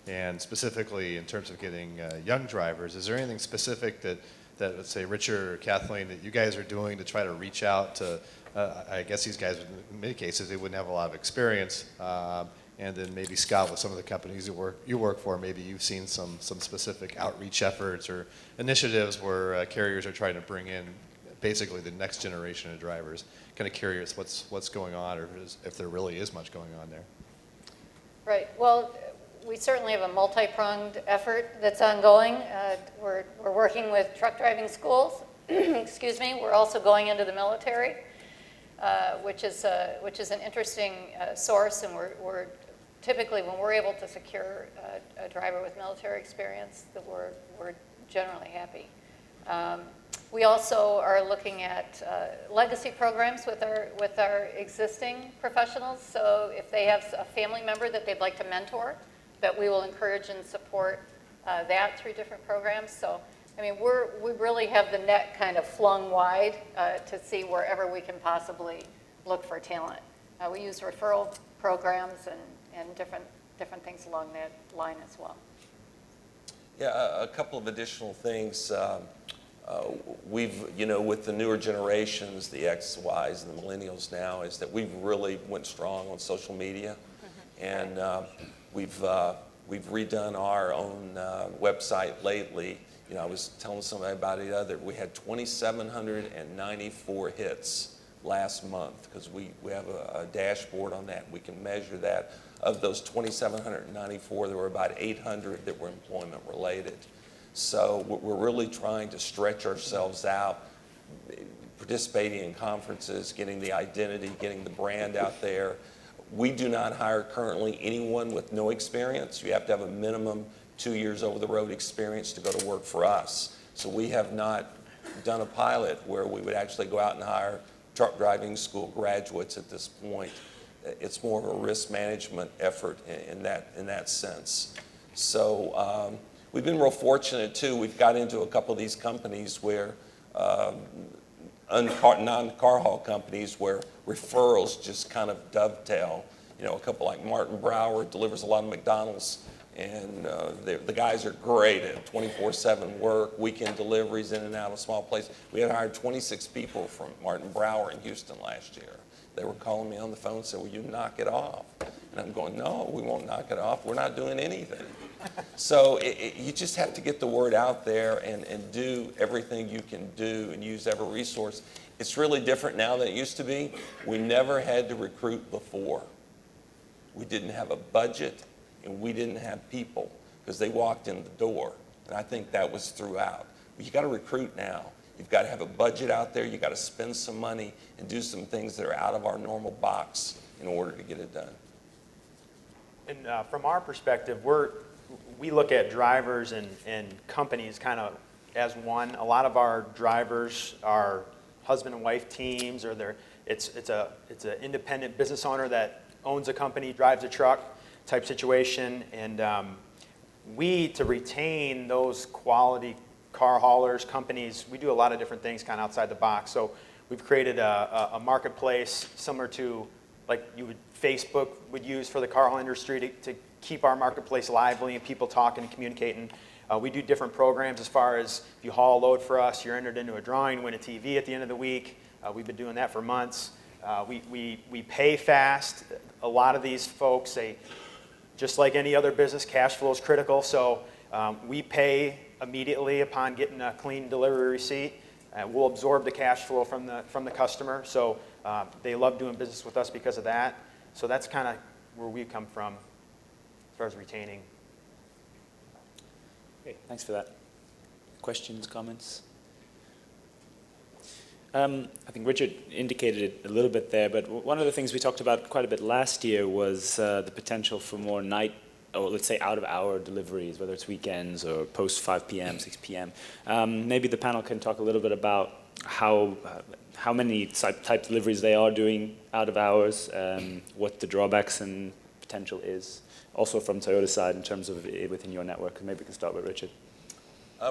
And specifically in terms of getting young drivers, is there anything specific that that, let's say, Richard or Kathleen, that you guys are doing to try to reach out to, I guess these guys, in many cases, they wouldn't have a lot of experience. And then maybe Scott, with some of the companies you work for, maybe you've seen some specific outreach efforts or initiatives where carriers are trying to bring in basically the next generation of drivers. Kind of curious what's going on, or if there really is much going on there. Right. Well, we certainly have a multi-pronged effort that's ongoing. We're working with truck driving schools. Excuse me. We're also going into the military, which is an interesting source, and we're typically, when we're able to secure a driver with military experience, that we're generally happy. We also are looking at legacy programs with our existing professionals. So if they have a family member that they'd like to mentor, that we will encourage and support that through different programs. So, I mean, we really have the net kind of flung wide to see wherever we can possibly look for talent. We use referral programs and different things along that line as well. Yeah, a couple of additional things. We've, with the newer generations, the X, Ys, and the millennials now, is that we've really went strong on social media. And we've redone our own website lately. I was telling somebody about it the other, we had 2,794 hits last month, because we have a dashboard on that. We can measure that. Of those 2,794, there were about 800 that were employment related. So we're really trying to stretch ourselves out, participating in conferences, getting the identity, getting the brand out there. We do not hire currently anyone with no experience. You have to have a minimum 2 years over-the-road experience to go to work for us. So we have not done a pilot where we would actually go out and hire truck driving school graduates at this point. It's more of a risk management effort in that sense. So we've been real fortunate too. We've got into a couple of these companies where non-car haul companies where referrals just kind of dovetail. A couple like Martin Brower delivers a lot of McDonald's, and the guys are great at 24/7 work, weekend deliveries in and out of small places. We had hired 26 people from Martin Brower in Houston last year. They were calling me on the phone and said, "Will you knock it off?" And I'm going, "No, we won't knock it off. We're not doing anything." So you just have to get the word out there and do everything you can do and use every resource. It's really different now than it used to be. We never had to recruit before. We didn't have a budget, and we didn't have people because they walked in the door. And I think that was throughout. You got to recruit now. You've got to have a budget out there. You've got to spend some money and do some things that are out of our normal box in order to get it done. And from our perspective, we look at drivers and companies kind of as one. A lot of our drivers are husband and wife teams, or it's an independent business owner that owns a company, drives a truck type situation. And to retain those quality car haulers, companies, we do a lot of different things kind of outside the box. So we've created a marketplace similar to like Facebook would use for the car haul industry to keep our marketplace lively and people talking and communicating. We do different programs as far as if you haul a load for us, you're entered into a drawing, win a TV at the end of the week. We've been doing that for months. We pay fast. A lot of these folks, just like any other business, cash flow is critical. So we pay immediately upon getting a clean delivery receipt. We'll absorb the cash flow from the customer. So they love doing business with us because of that. So that's kind of where we come from as far as retaining. Okay, thanks for that. Questions, comments? I think Richard indicated it a little bit there, but one of the things we talked about quite a bit last year was the potential for more night, or let's say out-of-hour deliveries, whether it's weekends or post 5 p.m., 6 p.m. Maybe the panel can talk a little bit about how many type deliveries they are doing out of hours, what the drawbacks and potential is. Also from Toyota's side in terms of within your network. Maybe we can start with Richard.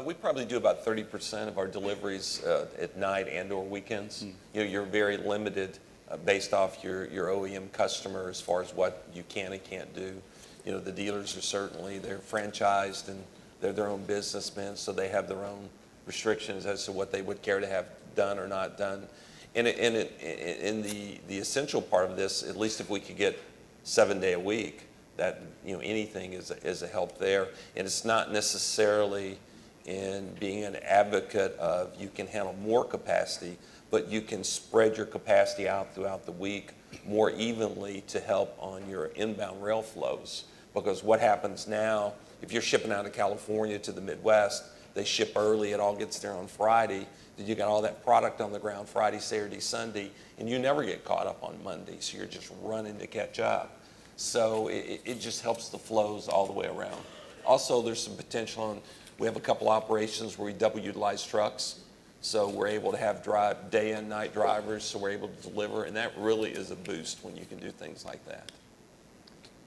We probably do about 30% of our deliveries at night and or weekends. You're very limited based off your OEM customer as far as what you can and can't do. The dealers are they're franchised and they're their own businessmen, so they have their own restrictions as to what they would care to have done or not done. And the essential part of this, at least if we could get 7 day a week, that anything is a help there. And it's not necessarily in being an advocate of you can handle more capacity, but you can spread your capacity out throughout the week more evenly to help on your inbound rail flows. Because what happens now, if you're shipping out of California to the Midwest, they ship early, it all gets there on Friday, then you got all that product on the ground Friday, Saturday, Sunday, and you never get caught up on Monday, so you're just running to catch up. So it just helps the flows all the way around. Also, there's some potential on, we have a couple operations where we double utilize trucks. So we're able to have day and night drivers, so we're able to deliver, and that really is a boost when you can do things like that.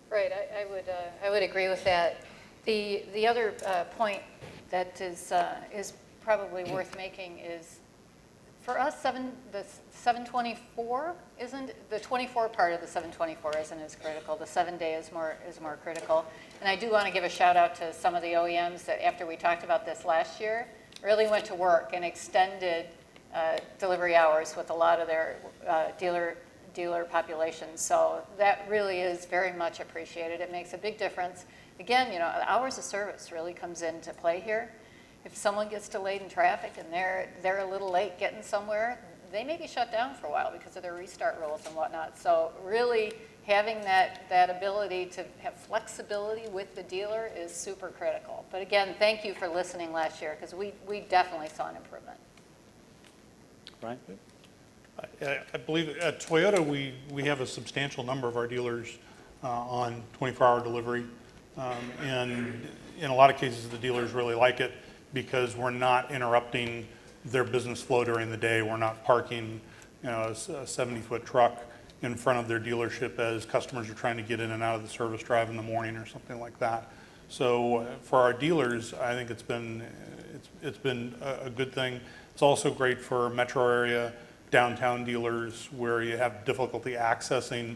Right, I would agree with that. The other point that is probably worth making is, for us, the 724 isn't, the 24 part of the 724 isn't as critical. The 7 day is more critical. And I do want to give a shout out to some of the OEMs that, after we talked about this last year, really went to work and extended delivery hours with a lot of their dealer population. So that really is very much appreciated. It makes a big difference. Again, the hours of service really comes into play here. If someone gets delayed in traffic and they're a little late getting somewhere, they may be shut down for a while because of their restart rules and whatnot. So really having that ability to have flexibility with the dealer is super critical. But again, thank you for listening last year, because we definitely saw an improvement. Right? I believe at Toyota, we have a substantial number of our dealers on 24-hour delivery. And in a lot of cases, the dealers really like it because we're not interrupting their business flow during the day. We're not parking a 70-foot truck in front of their dealership as customers are trying to get in and out of the service drive in the morning or something like that. So for our dealers, I think it's been a good thing. It's also great for metro area, downtown dealers where you have difficulty accessing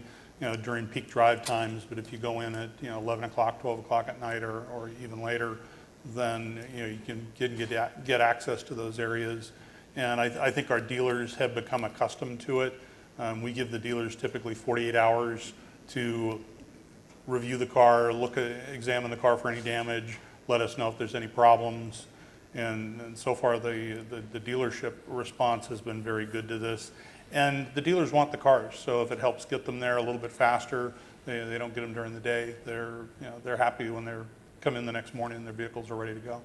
during peak drive times. But if you go in at 11 o'clock, 12 o'clock at night or even later, then you can get access to those areas. And I think our dealers have become accustomed to it. We give the dealers typically 48 hours to review the car, examine the car for any damage, let us know if there's any problems. And so far the dealership response has been very good to this. And the dealers want the cars, so if it helps get them there a little bit faster, they don't get them during the day. They're happy when they come in the next morning and their vehicles are ready to go.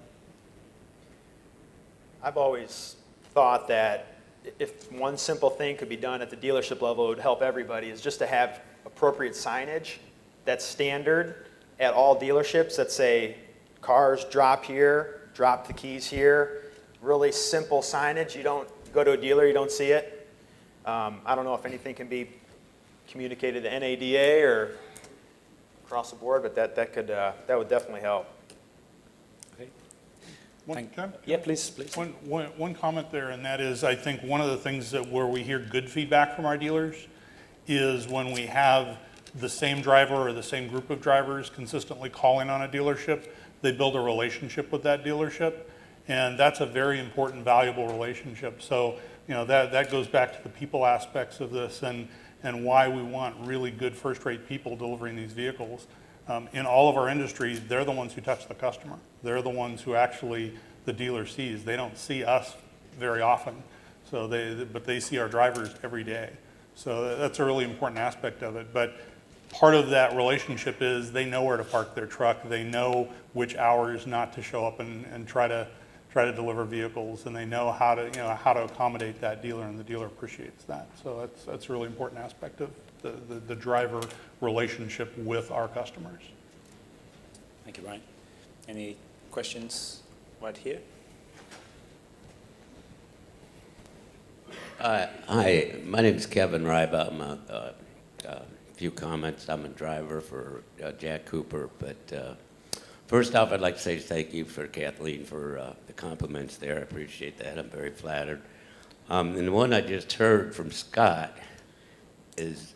I've always thought that if one simple thing could be done at the dealership level, it would help everybody, is just to have appropriate signage that's standard at all dealerships that say cars drop here, drop the keys here. Really simple signage. You don't go to a dealer, you don't see it. I don't know if anything can be communicated to NADA or across the board, but that would definitely help. Yeah, please. One comment there, and that is, I think one of the things where we hear good feedback from our dealers is when we have the same driver or the same group of drivers consistently calling on a dealership, they build a relationship with that dealership, and that's a very important, valuable relationship. So, that goes back to the people aspects of this and why we want really good first-rate people delivering these vehicles. In all of our industries, they're the ones who touch the customer. They're the ones who actually the dealer sees. They don't see us very often, but they see our drivers every day. So that's a really important aspect of it. But part of that relationship is they know where to park their truck. They know which hours not to show up and try to deliver vehicles, and they know how to accommodate that dealer, and the dealer appreciates that. So that's a really important aspect of the driver relationship with our customers. Thank you, Brian. Any questions right here? Hi, my name is Kevin Ryba. I'm a few comments. I'm a driver for Jack Cooper, but first off, I'd like to say thank you for Kathleen for the compliments there. I appreciate that. I'm very flattered. And the one I just heard from Scott is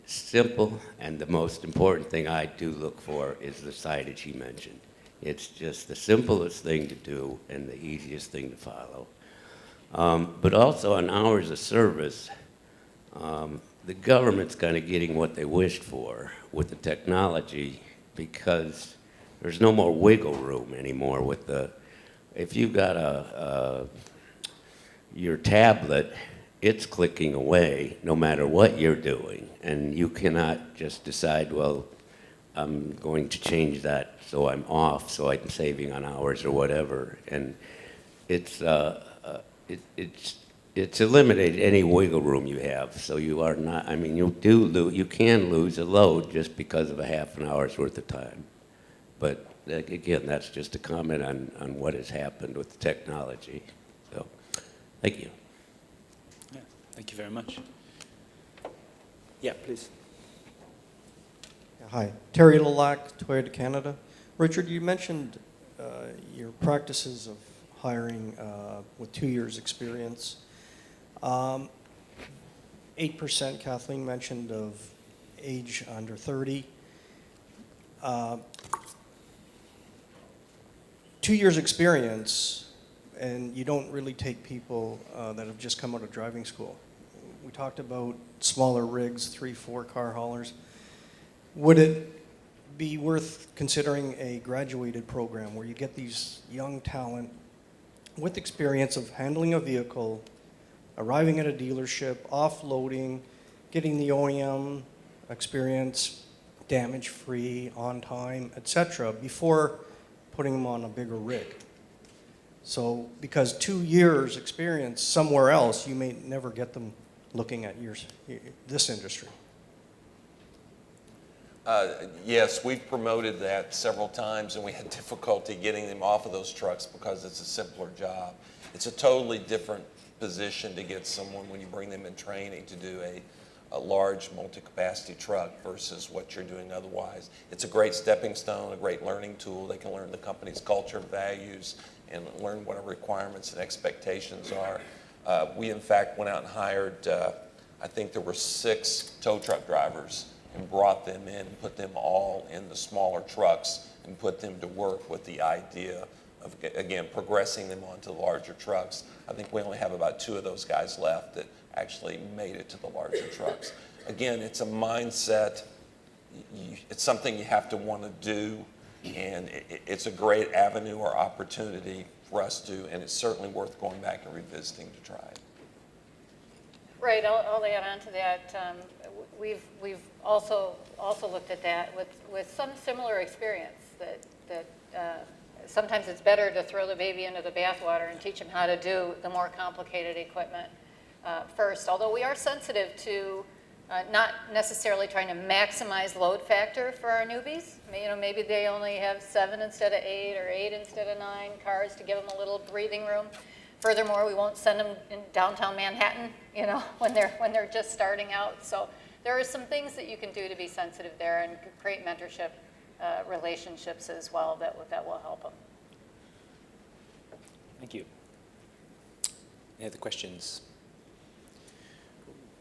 simple, and the most important thing I do look for is the signage he mentioned. It's just the simplest thing to do and the easiest thing to follow. But also on hours of service, the government's kind of getting what they wished for with the technology, because there's no more wiggle room anymore with the, if you've got your tablet, it's clicking away no matter what you're doing, and you cannot just decide, well, I'm going to change that so I'm off, so I'm saving on hours or whatever. And it's eliminated any wiggle room you have. So you are not, I mean, you can lose a load just because of a half an hour's worth of time. But again, that's just a comment on what has happened with the technology. So, thank you. Yeah, thank you very much. Yeah, please. Hi, Terry Lilac, Toyota Canada. Richard, you mentioned your practices of hiring with 2 years experience. 8% Kathleen mentioned of age under 30. 2 years experience, and you don't really take people that have just come out of driving school. We talked about smaller rigs, 3-4 car haulers. Would it be worth considering a graduated program where you get these young talent with experience of handling a vehicle, arriving at a dealership, offloading, getting the OEM experience, damage-free, on time, etc., before putting them on a bigger rig? So, because 2 years experience somewhere else, you may never get them looking at this industry. Yes, we've promoted that several times, and we had difficulty getting them off of those trucks because it's a simpler job. It's a totally different position to get someone when you bring them in training to do a large multi-capacity truck versus what you're doing otherwise. It's a great stepping stone, a great learning tool. They can learn the company's culture, values, and learn what our requirements and expectations are. We, in fact, went out and hired, I think there were 6 tow truck drivers, and brought them in and put them all in the smaller trucks and put them to work with the idea of, again, progressing them onto the larger trucks. I think we only have about 2 of those guys left that actually made it to the larger trucks. Again, it's a mindset. It's something you have to want to do, and it's a great avenue or opportunity for us to, and it's certainly worth going back and revisiting to try it. Right, I'll add on to that. We've also looked at that with some similar experience that sometimes it's better to throw the baby into the bathwater and teach them how to do the more complicated equipment first. Although we are sensitive to not necessarily trying to maximize load factor for our newbies. Maybe they only have 7 instead of 8 or 8 instead of 9 cars to give them a little breathing room. Furthermore, we won't send them in downtown Manhattan, when they're just starting out. So there are some things that you can do to be sensitive there and create mentorship relationships as well that will help them. Thank you. Any other questions?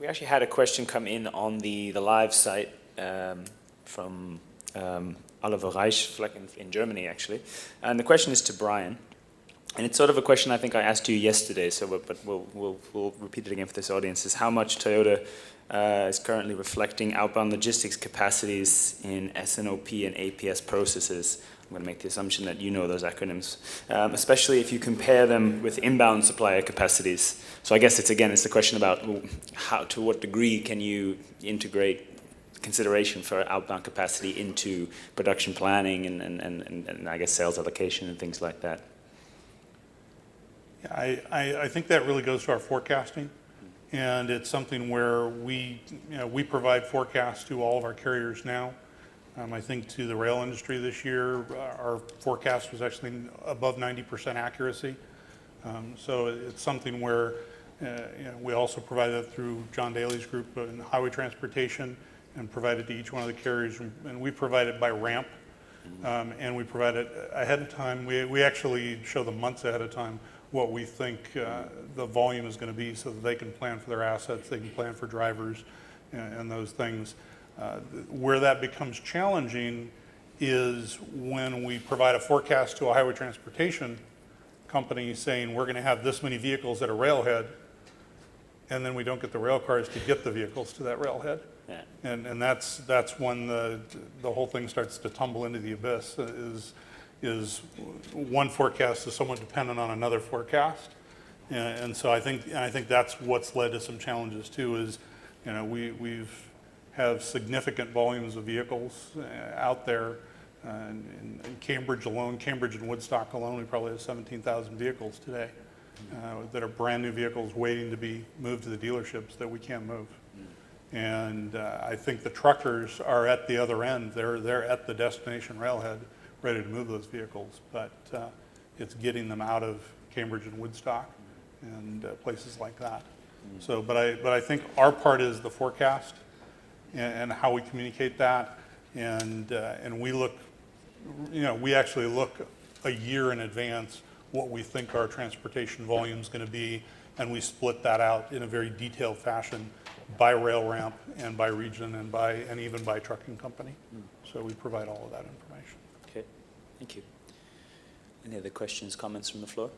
We actually had a question come in on the live site from Oliver Reich in Germany, actually. And the question is to Brian. And it's sort of a question I think I asked you yesterday, but we'll repeat it again for this audience, is how much Toyota is currently reflecting outbound logistics capacities in S&OP and APS processes. I'm going to make the assumption that you know those acronyms, especially if you compare them with inbound supplier capacities. So I guess it's the question about to what degree can you integrate consideration for outbound capacity into production planning and I guess sales allocation and things like that. I think that really goes to our forecasting, and it's something where we provide forecasts to all of our carriers now. I think to the rail industry this year, our forecast was actually above 90% accuracy. So it's something where we also provide that through John Daly's group in highway transportation and provide it to each one of the carriers, and we provide it by ramp, and we provide it ahead of time. We actually show them months ahead of time what we think the volume is going to be so that they can plan for their assets, they can plan for drivers and those things. Where that becomes challenging is when we provide a forecast to a highway transportation company saying we're going to have this many vehicles at a railhead, and then we don't get the rail cars to get the vehicles to that railhead. Yeah. And that's when the whole thing starts to tumble into the abyss, is one forecast is somewhat dependent on another forecast. And so I think that's what's led to some challenges too, is, you know, we've have significant volumes of vehicles out there. In Cambridge alone, Cambridge and Woodstock alone, we probably have 17,000 vehicles today that are brand new vehicles waiting to be moved to the dealerships that we can't move. And I think the truckers are at the other end. They're at the destination railhead ready to move those vehicles, but it's getting them out of Cambridge and Woodstock and places like that. So, but I think our part is the forecast and how we communicate that, and we look, you know, we actually look a year in advance what we think our transportation volume is going to be, and we split that out in a very detailed fashion by rail ramp and by region and even by trucking company. So we provide all of that information. Okay, thank you. Any other questions, comments from the floor?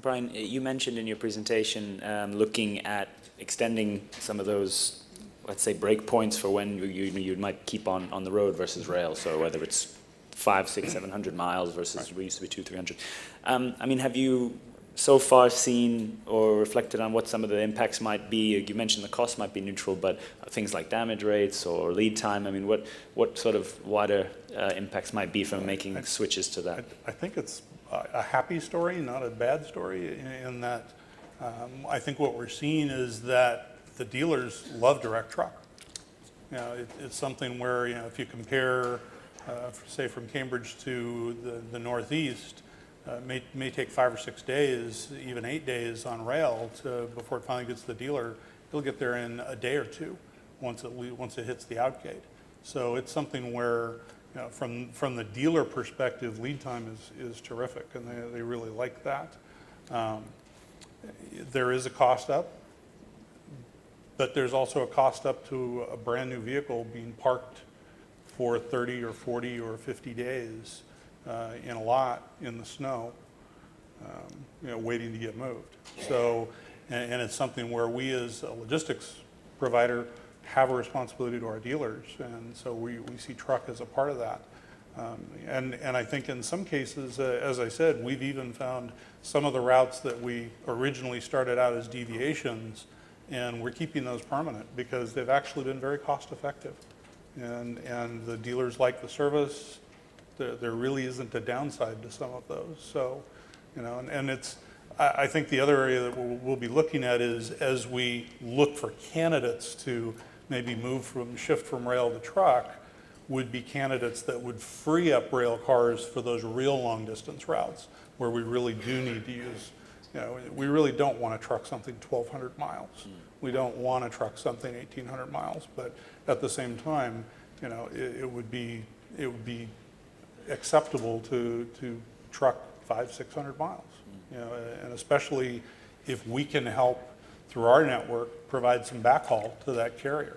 Brian, you mentioned in your presentation looking at extending some of those, let's say, break points for when you might keep on the road versus rail. So whether it's 500, 600, 700 miles versus we used to be 200, 300. I mean, have you so far seen or reflected on what some of the impacts might be? You mentioned the cost might be neutral, but things like damage rates or lead time, I mean, what sort of wider impacts might be from making switches to that? I think it's a happy story, not a bad story, in that I think what we're seeing is that the dealers love direct truck. You know, it's something where, you know, if you compare, say, from Cambridge to the Northeast, may take 5 or 6 days, even 8 days on rail before it finally gets to the dealer. He'll get there in a day or two once it hits the outgate. So it's something where, you know, from the dealer perspective, lead time is terrific, and they really like that. There is a cost up, but there's also a cost up to a brand new vehicle being parked for 30 or 40 or 50 days in a lot in the snow, you know, waiting to get moved. So, and it's something where we as a logistics provider have a responsibility to our dealers, and so we see truck as a part of that. And I think in some cases, as I said, we've even found some of the routes that we originally started out as deviations, and we're keeping those permanent because they've actually been very cost effective. And the dealers like the service. There really isn't a downside to some of those. So, you know, and it's, I think the other area that we'll be looking at is as we look for candidates to maybe shift from rail to truck, would be candidates that would free up rail cars for those real long distance routes where we really do need to use, you know, we really don't want to truck something 1,200 miles. We don't want to truck something 1,800 miles, but at the same time, you know, it would be acceptable to truck 500, 600 miles, you know, and especially if we can help through our network provide some backhaul to that carrier,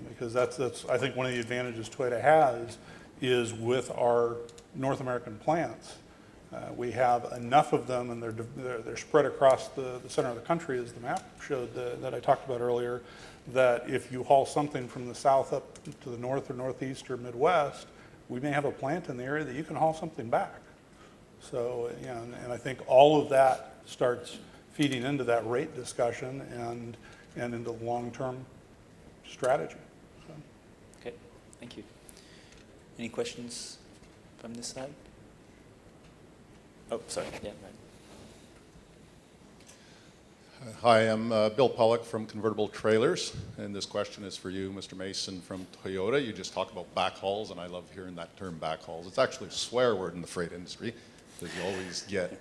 because that's I think one of the advantages Toyota has is with our North American plants. We have enough of them, and they're spread across the center of the country, as the map showed that I talked about earlier, that if you haul something from the south up to the north or northeast or Midwest, we may have a plant in the area that you can haul something back. So, you know, and I think all of that starts feeding into that rate discussion and into the long-term strategy. So. Okay, thank you. Any questions from this side? Oh, sorry. Yeah, right. Hi, I'm Bill Pollock from Convertible Trailers, and this question is for you, Mr. Mason from Toyota. You just talked about backhauls, and I love hearing that term, backhauls. It's actually a swear word in the freight industry, because you always get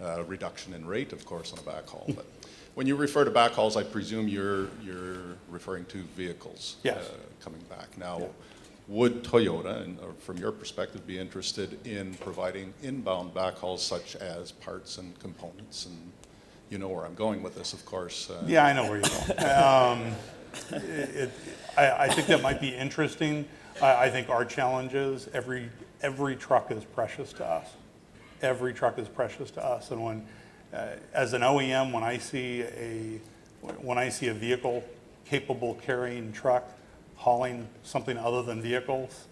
a reduction in rate, of course, on a backhaul. But when you refer to backhauls, I presume you're referring to vehicles coming back. Now, yeah. Would Toyota, and from your perspective, be interested in providing inbound backhauls such as parts and components? And you know where I'm going with this, of course. Yeah, I know where you're going. I think that might be interesting. I think our challenge is every truck is precious to us. Every truck is precious to us. And when, as an OEM, when I see a vehicle capable carrying truck hauling something other than vehicles,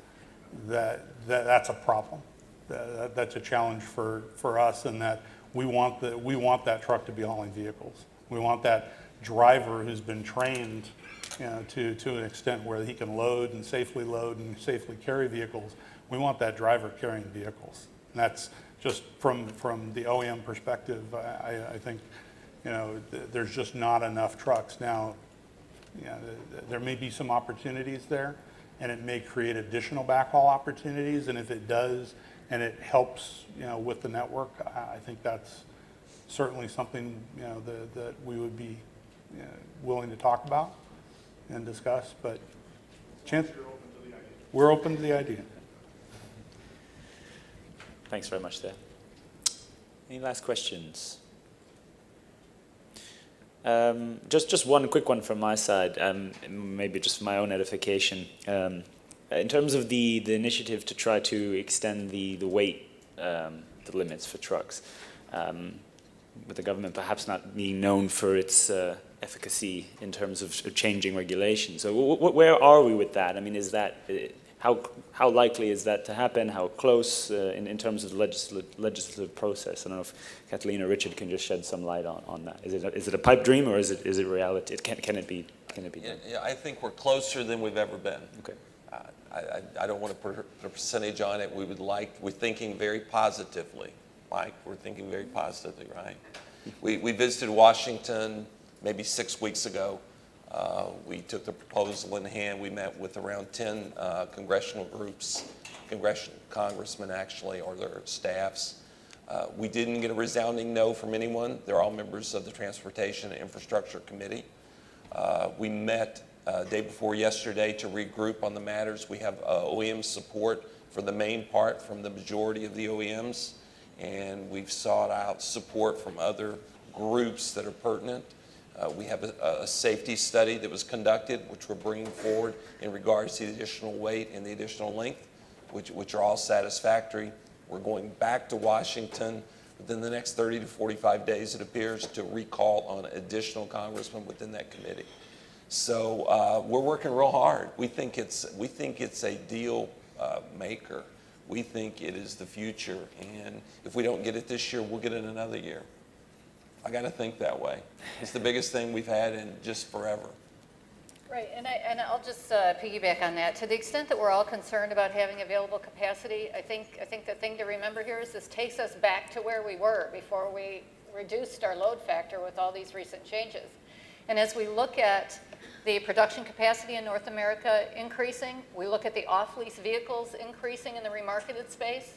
that's a problem. That's a challenge for us, in that we want that truck to be hauling vehicles. We want that driver who's been trained, to an extent where he can load and safely carry vehicles. We want that driver carrying vehicles. And that's just from the OEM perspective. I think, there's just not enough trucks now. There may be some opportunities there, and it may create additional backhaul opportunities. And if it does, and it helps, with the network, I think that's certainly something, that we would be willing to talk about and discuss. But we're open to the idea. Thanks very much there. Any last questions? Just one quick one from my side, maybe just for my own edification. In terms of the initiative to try to extend the weight, the limits for trucks, with the government perhaps not being known for its efficacy in terms of changing regulations. So where are we with that? I mean, is that, how likely is that to happen? How close in terms of the legislative process? I don't know if Kathleen or Richard can just shed some light on that. Is it a pipe dream, or is it reality? Can it be done? Yeah, I think we're closer than we've ever been. Okay. I don't want to put a percentage on it. We're thinking very positively. Mike, we're thinking very positively, right? We visited Washington maybe 6 weeks ago. We took the proposal in hand. We met with around 10 congressional groups, congressmen actually, or their staffs. We didn't get a resounding no from anyone. They're all members of the Transportation and Infrastructure Committee. We met day before yesterday to regroup on the matters. We have OEM support for the main part from the majority of the OEMs, and we've sought out support from other groups that are pertinent. We have a safety study that was conducted, which we're bringing forward in regards to the additional weight and the additional length, which are all satisfactory. We're going back to Washington within the next 30 to 45 days, it appears, to recall on additional congressmen within that committee. So we're working real hard. We think it's a deal maker. We think it is the future, and if we don't get it this year, we'll get it another year. I got to think that way. It's the biggest thing we've had in just forever. Right, and I'll just piggyback on that. To the extent that we're all concerned about having available capacity, I think the thing to remember here is this takes us back to where we were before we reduced our load factor with all these recent changes. And as we look at the production capacity in North America increasing, we look at the off-lease vehicles increasing in the remarketed space.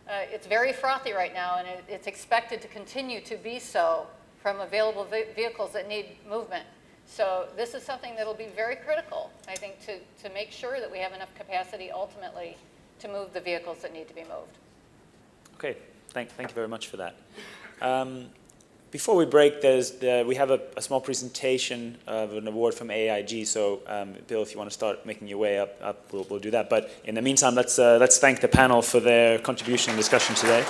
It's very frothy right now, and it's expected to continue to be so from available vehicles that need movement. So this is something that will be very critical, I think, to make sure that we have enough capacity ultimately to move the vehicles that need to be moved. Okay, thank you very much for that. Before we break, we have a small presentation of an award from AIG. So, Bill, if you want to start making your way up, we'll do that. But in the meantime, let's thank the panel for their contribution and discussion today.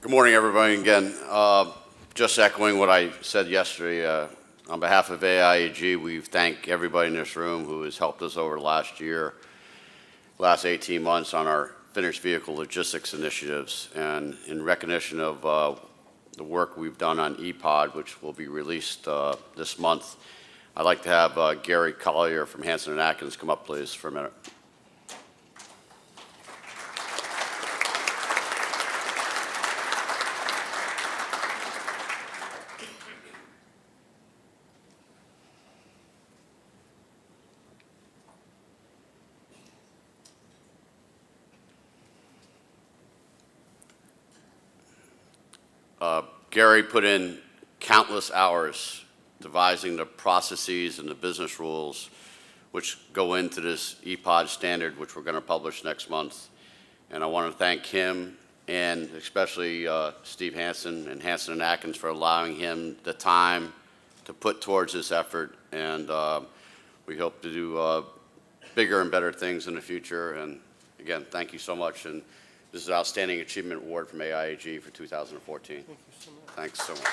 Good morning, everybody. Again. Just echoing what I said yesterday, on behalf of AIG, we thank everybody in this room who has helped us over the last 18 months on our finished vehicle logistics initiatives. And in recognition of the work we've done on ePod, which will be released this month, I'd like to have Gary Collier from Hanson & Atkins come up, please, for a minute. Gary put in countless hours devising the processes and the business rules which go into this EPOD standard, which we're going to publish next month. And I want to thank him and especially Steve Hansen and Hansen and Atkins for allowing him the time to put towards this effort. And we hope to do bigger and better things in the future. And again, thank you so much. And this is an Outstanding Achievement Award from AIAG for 2014. Thank you so much. Thanks so much.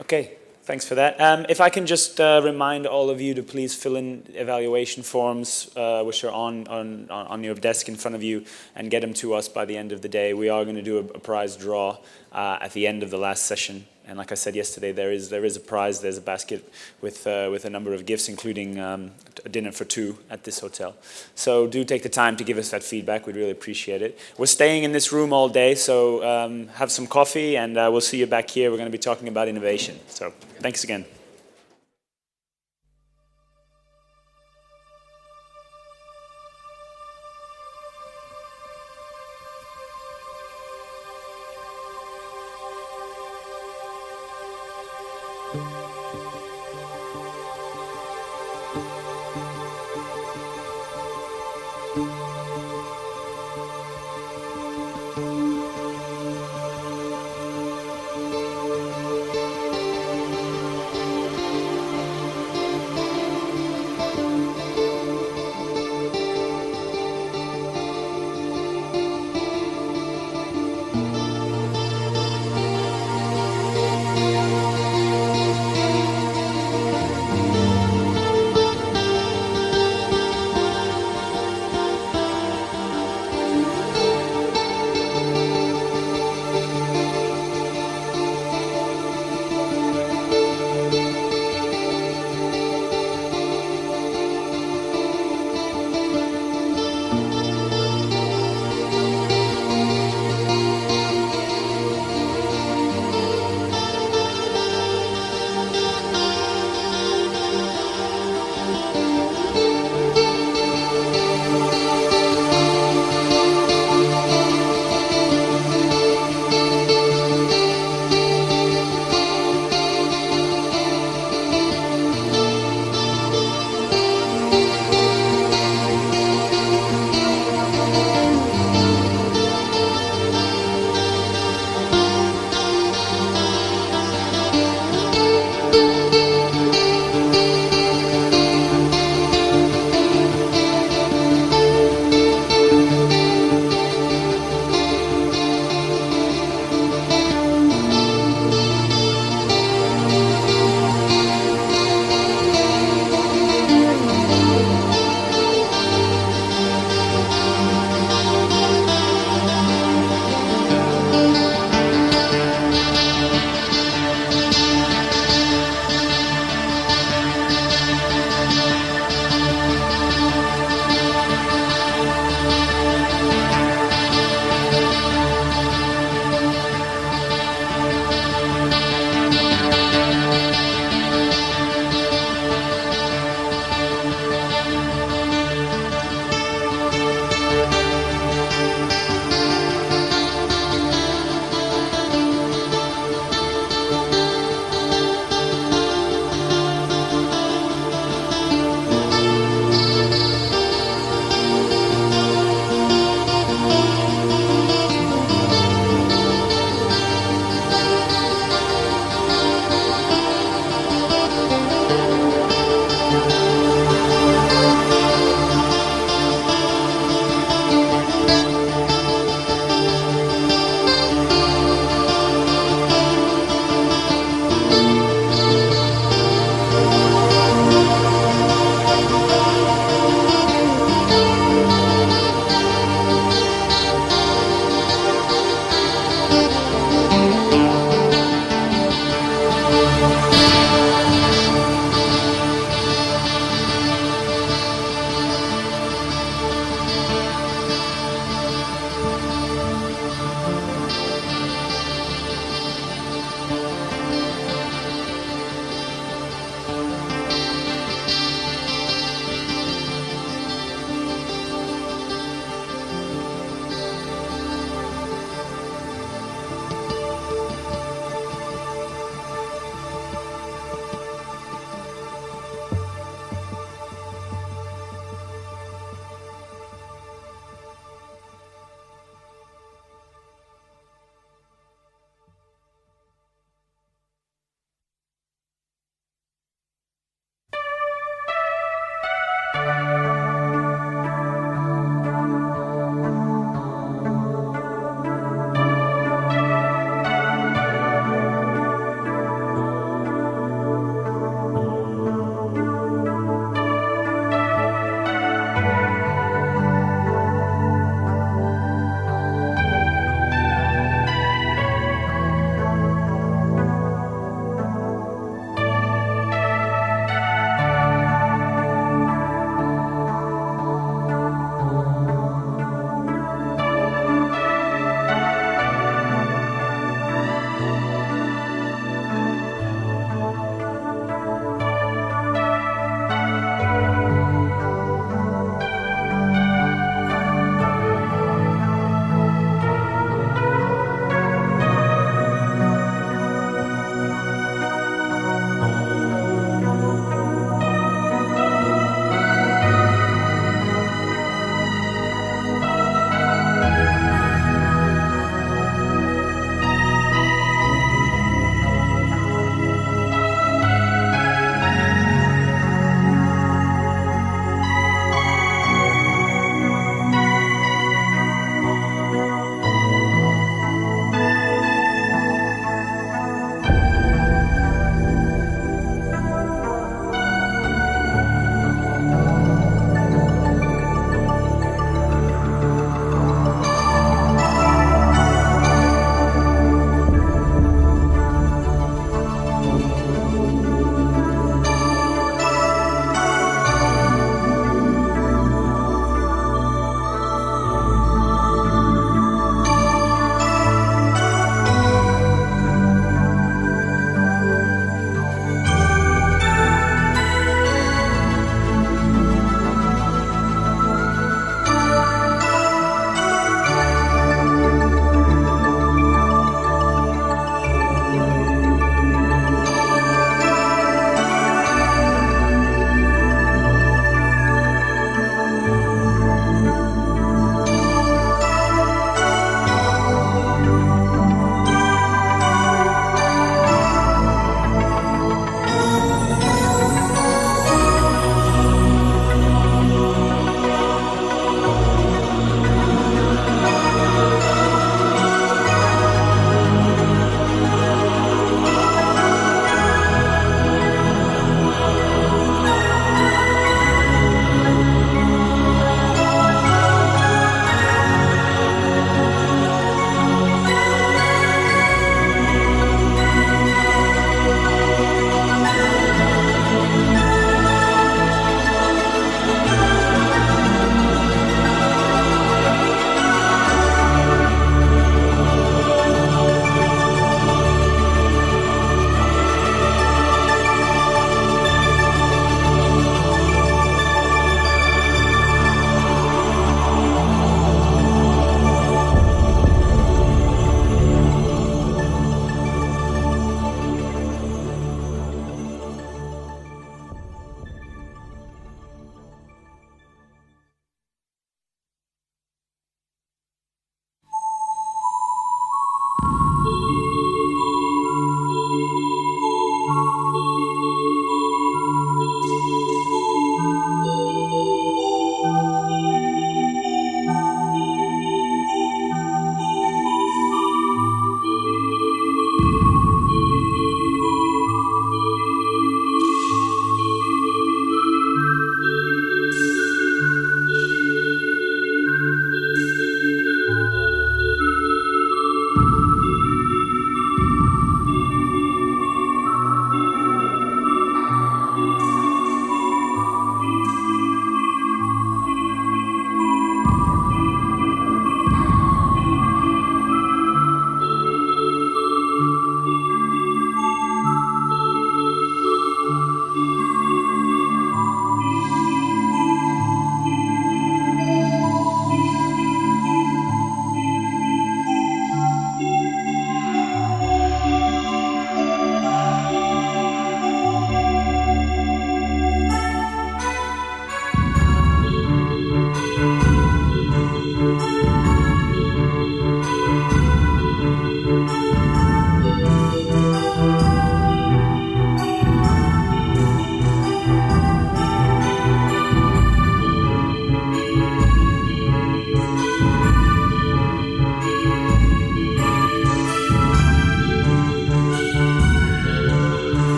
Okay, thanks for that. If I can just remind all of you to please fill in evaluation forms, which are on your desk in front of you, and get them to us by the end of the day. We are going to do a prize draw at the end of the last session. And like I said yesterday, there is a prize. There's a basket with a number of gifts, including a dinner for two at this hotel. So do take the time to give us that feedback. We'd really appreciate it. We're staying in this room all day, so have some coffee, and we'll see you back here. We're going to be talking about innovation. So thanks again.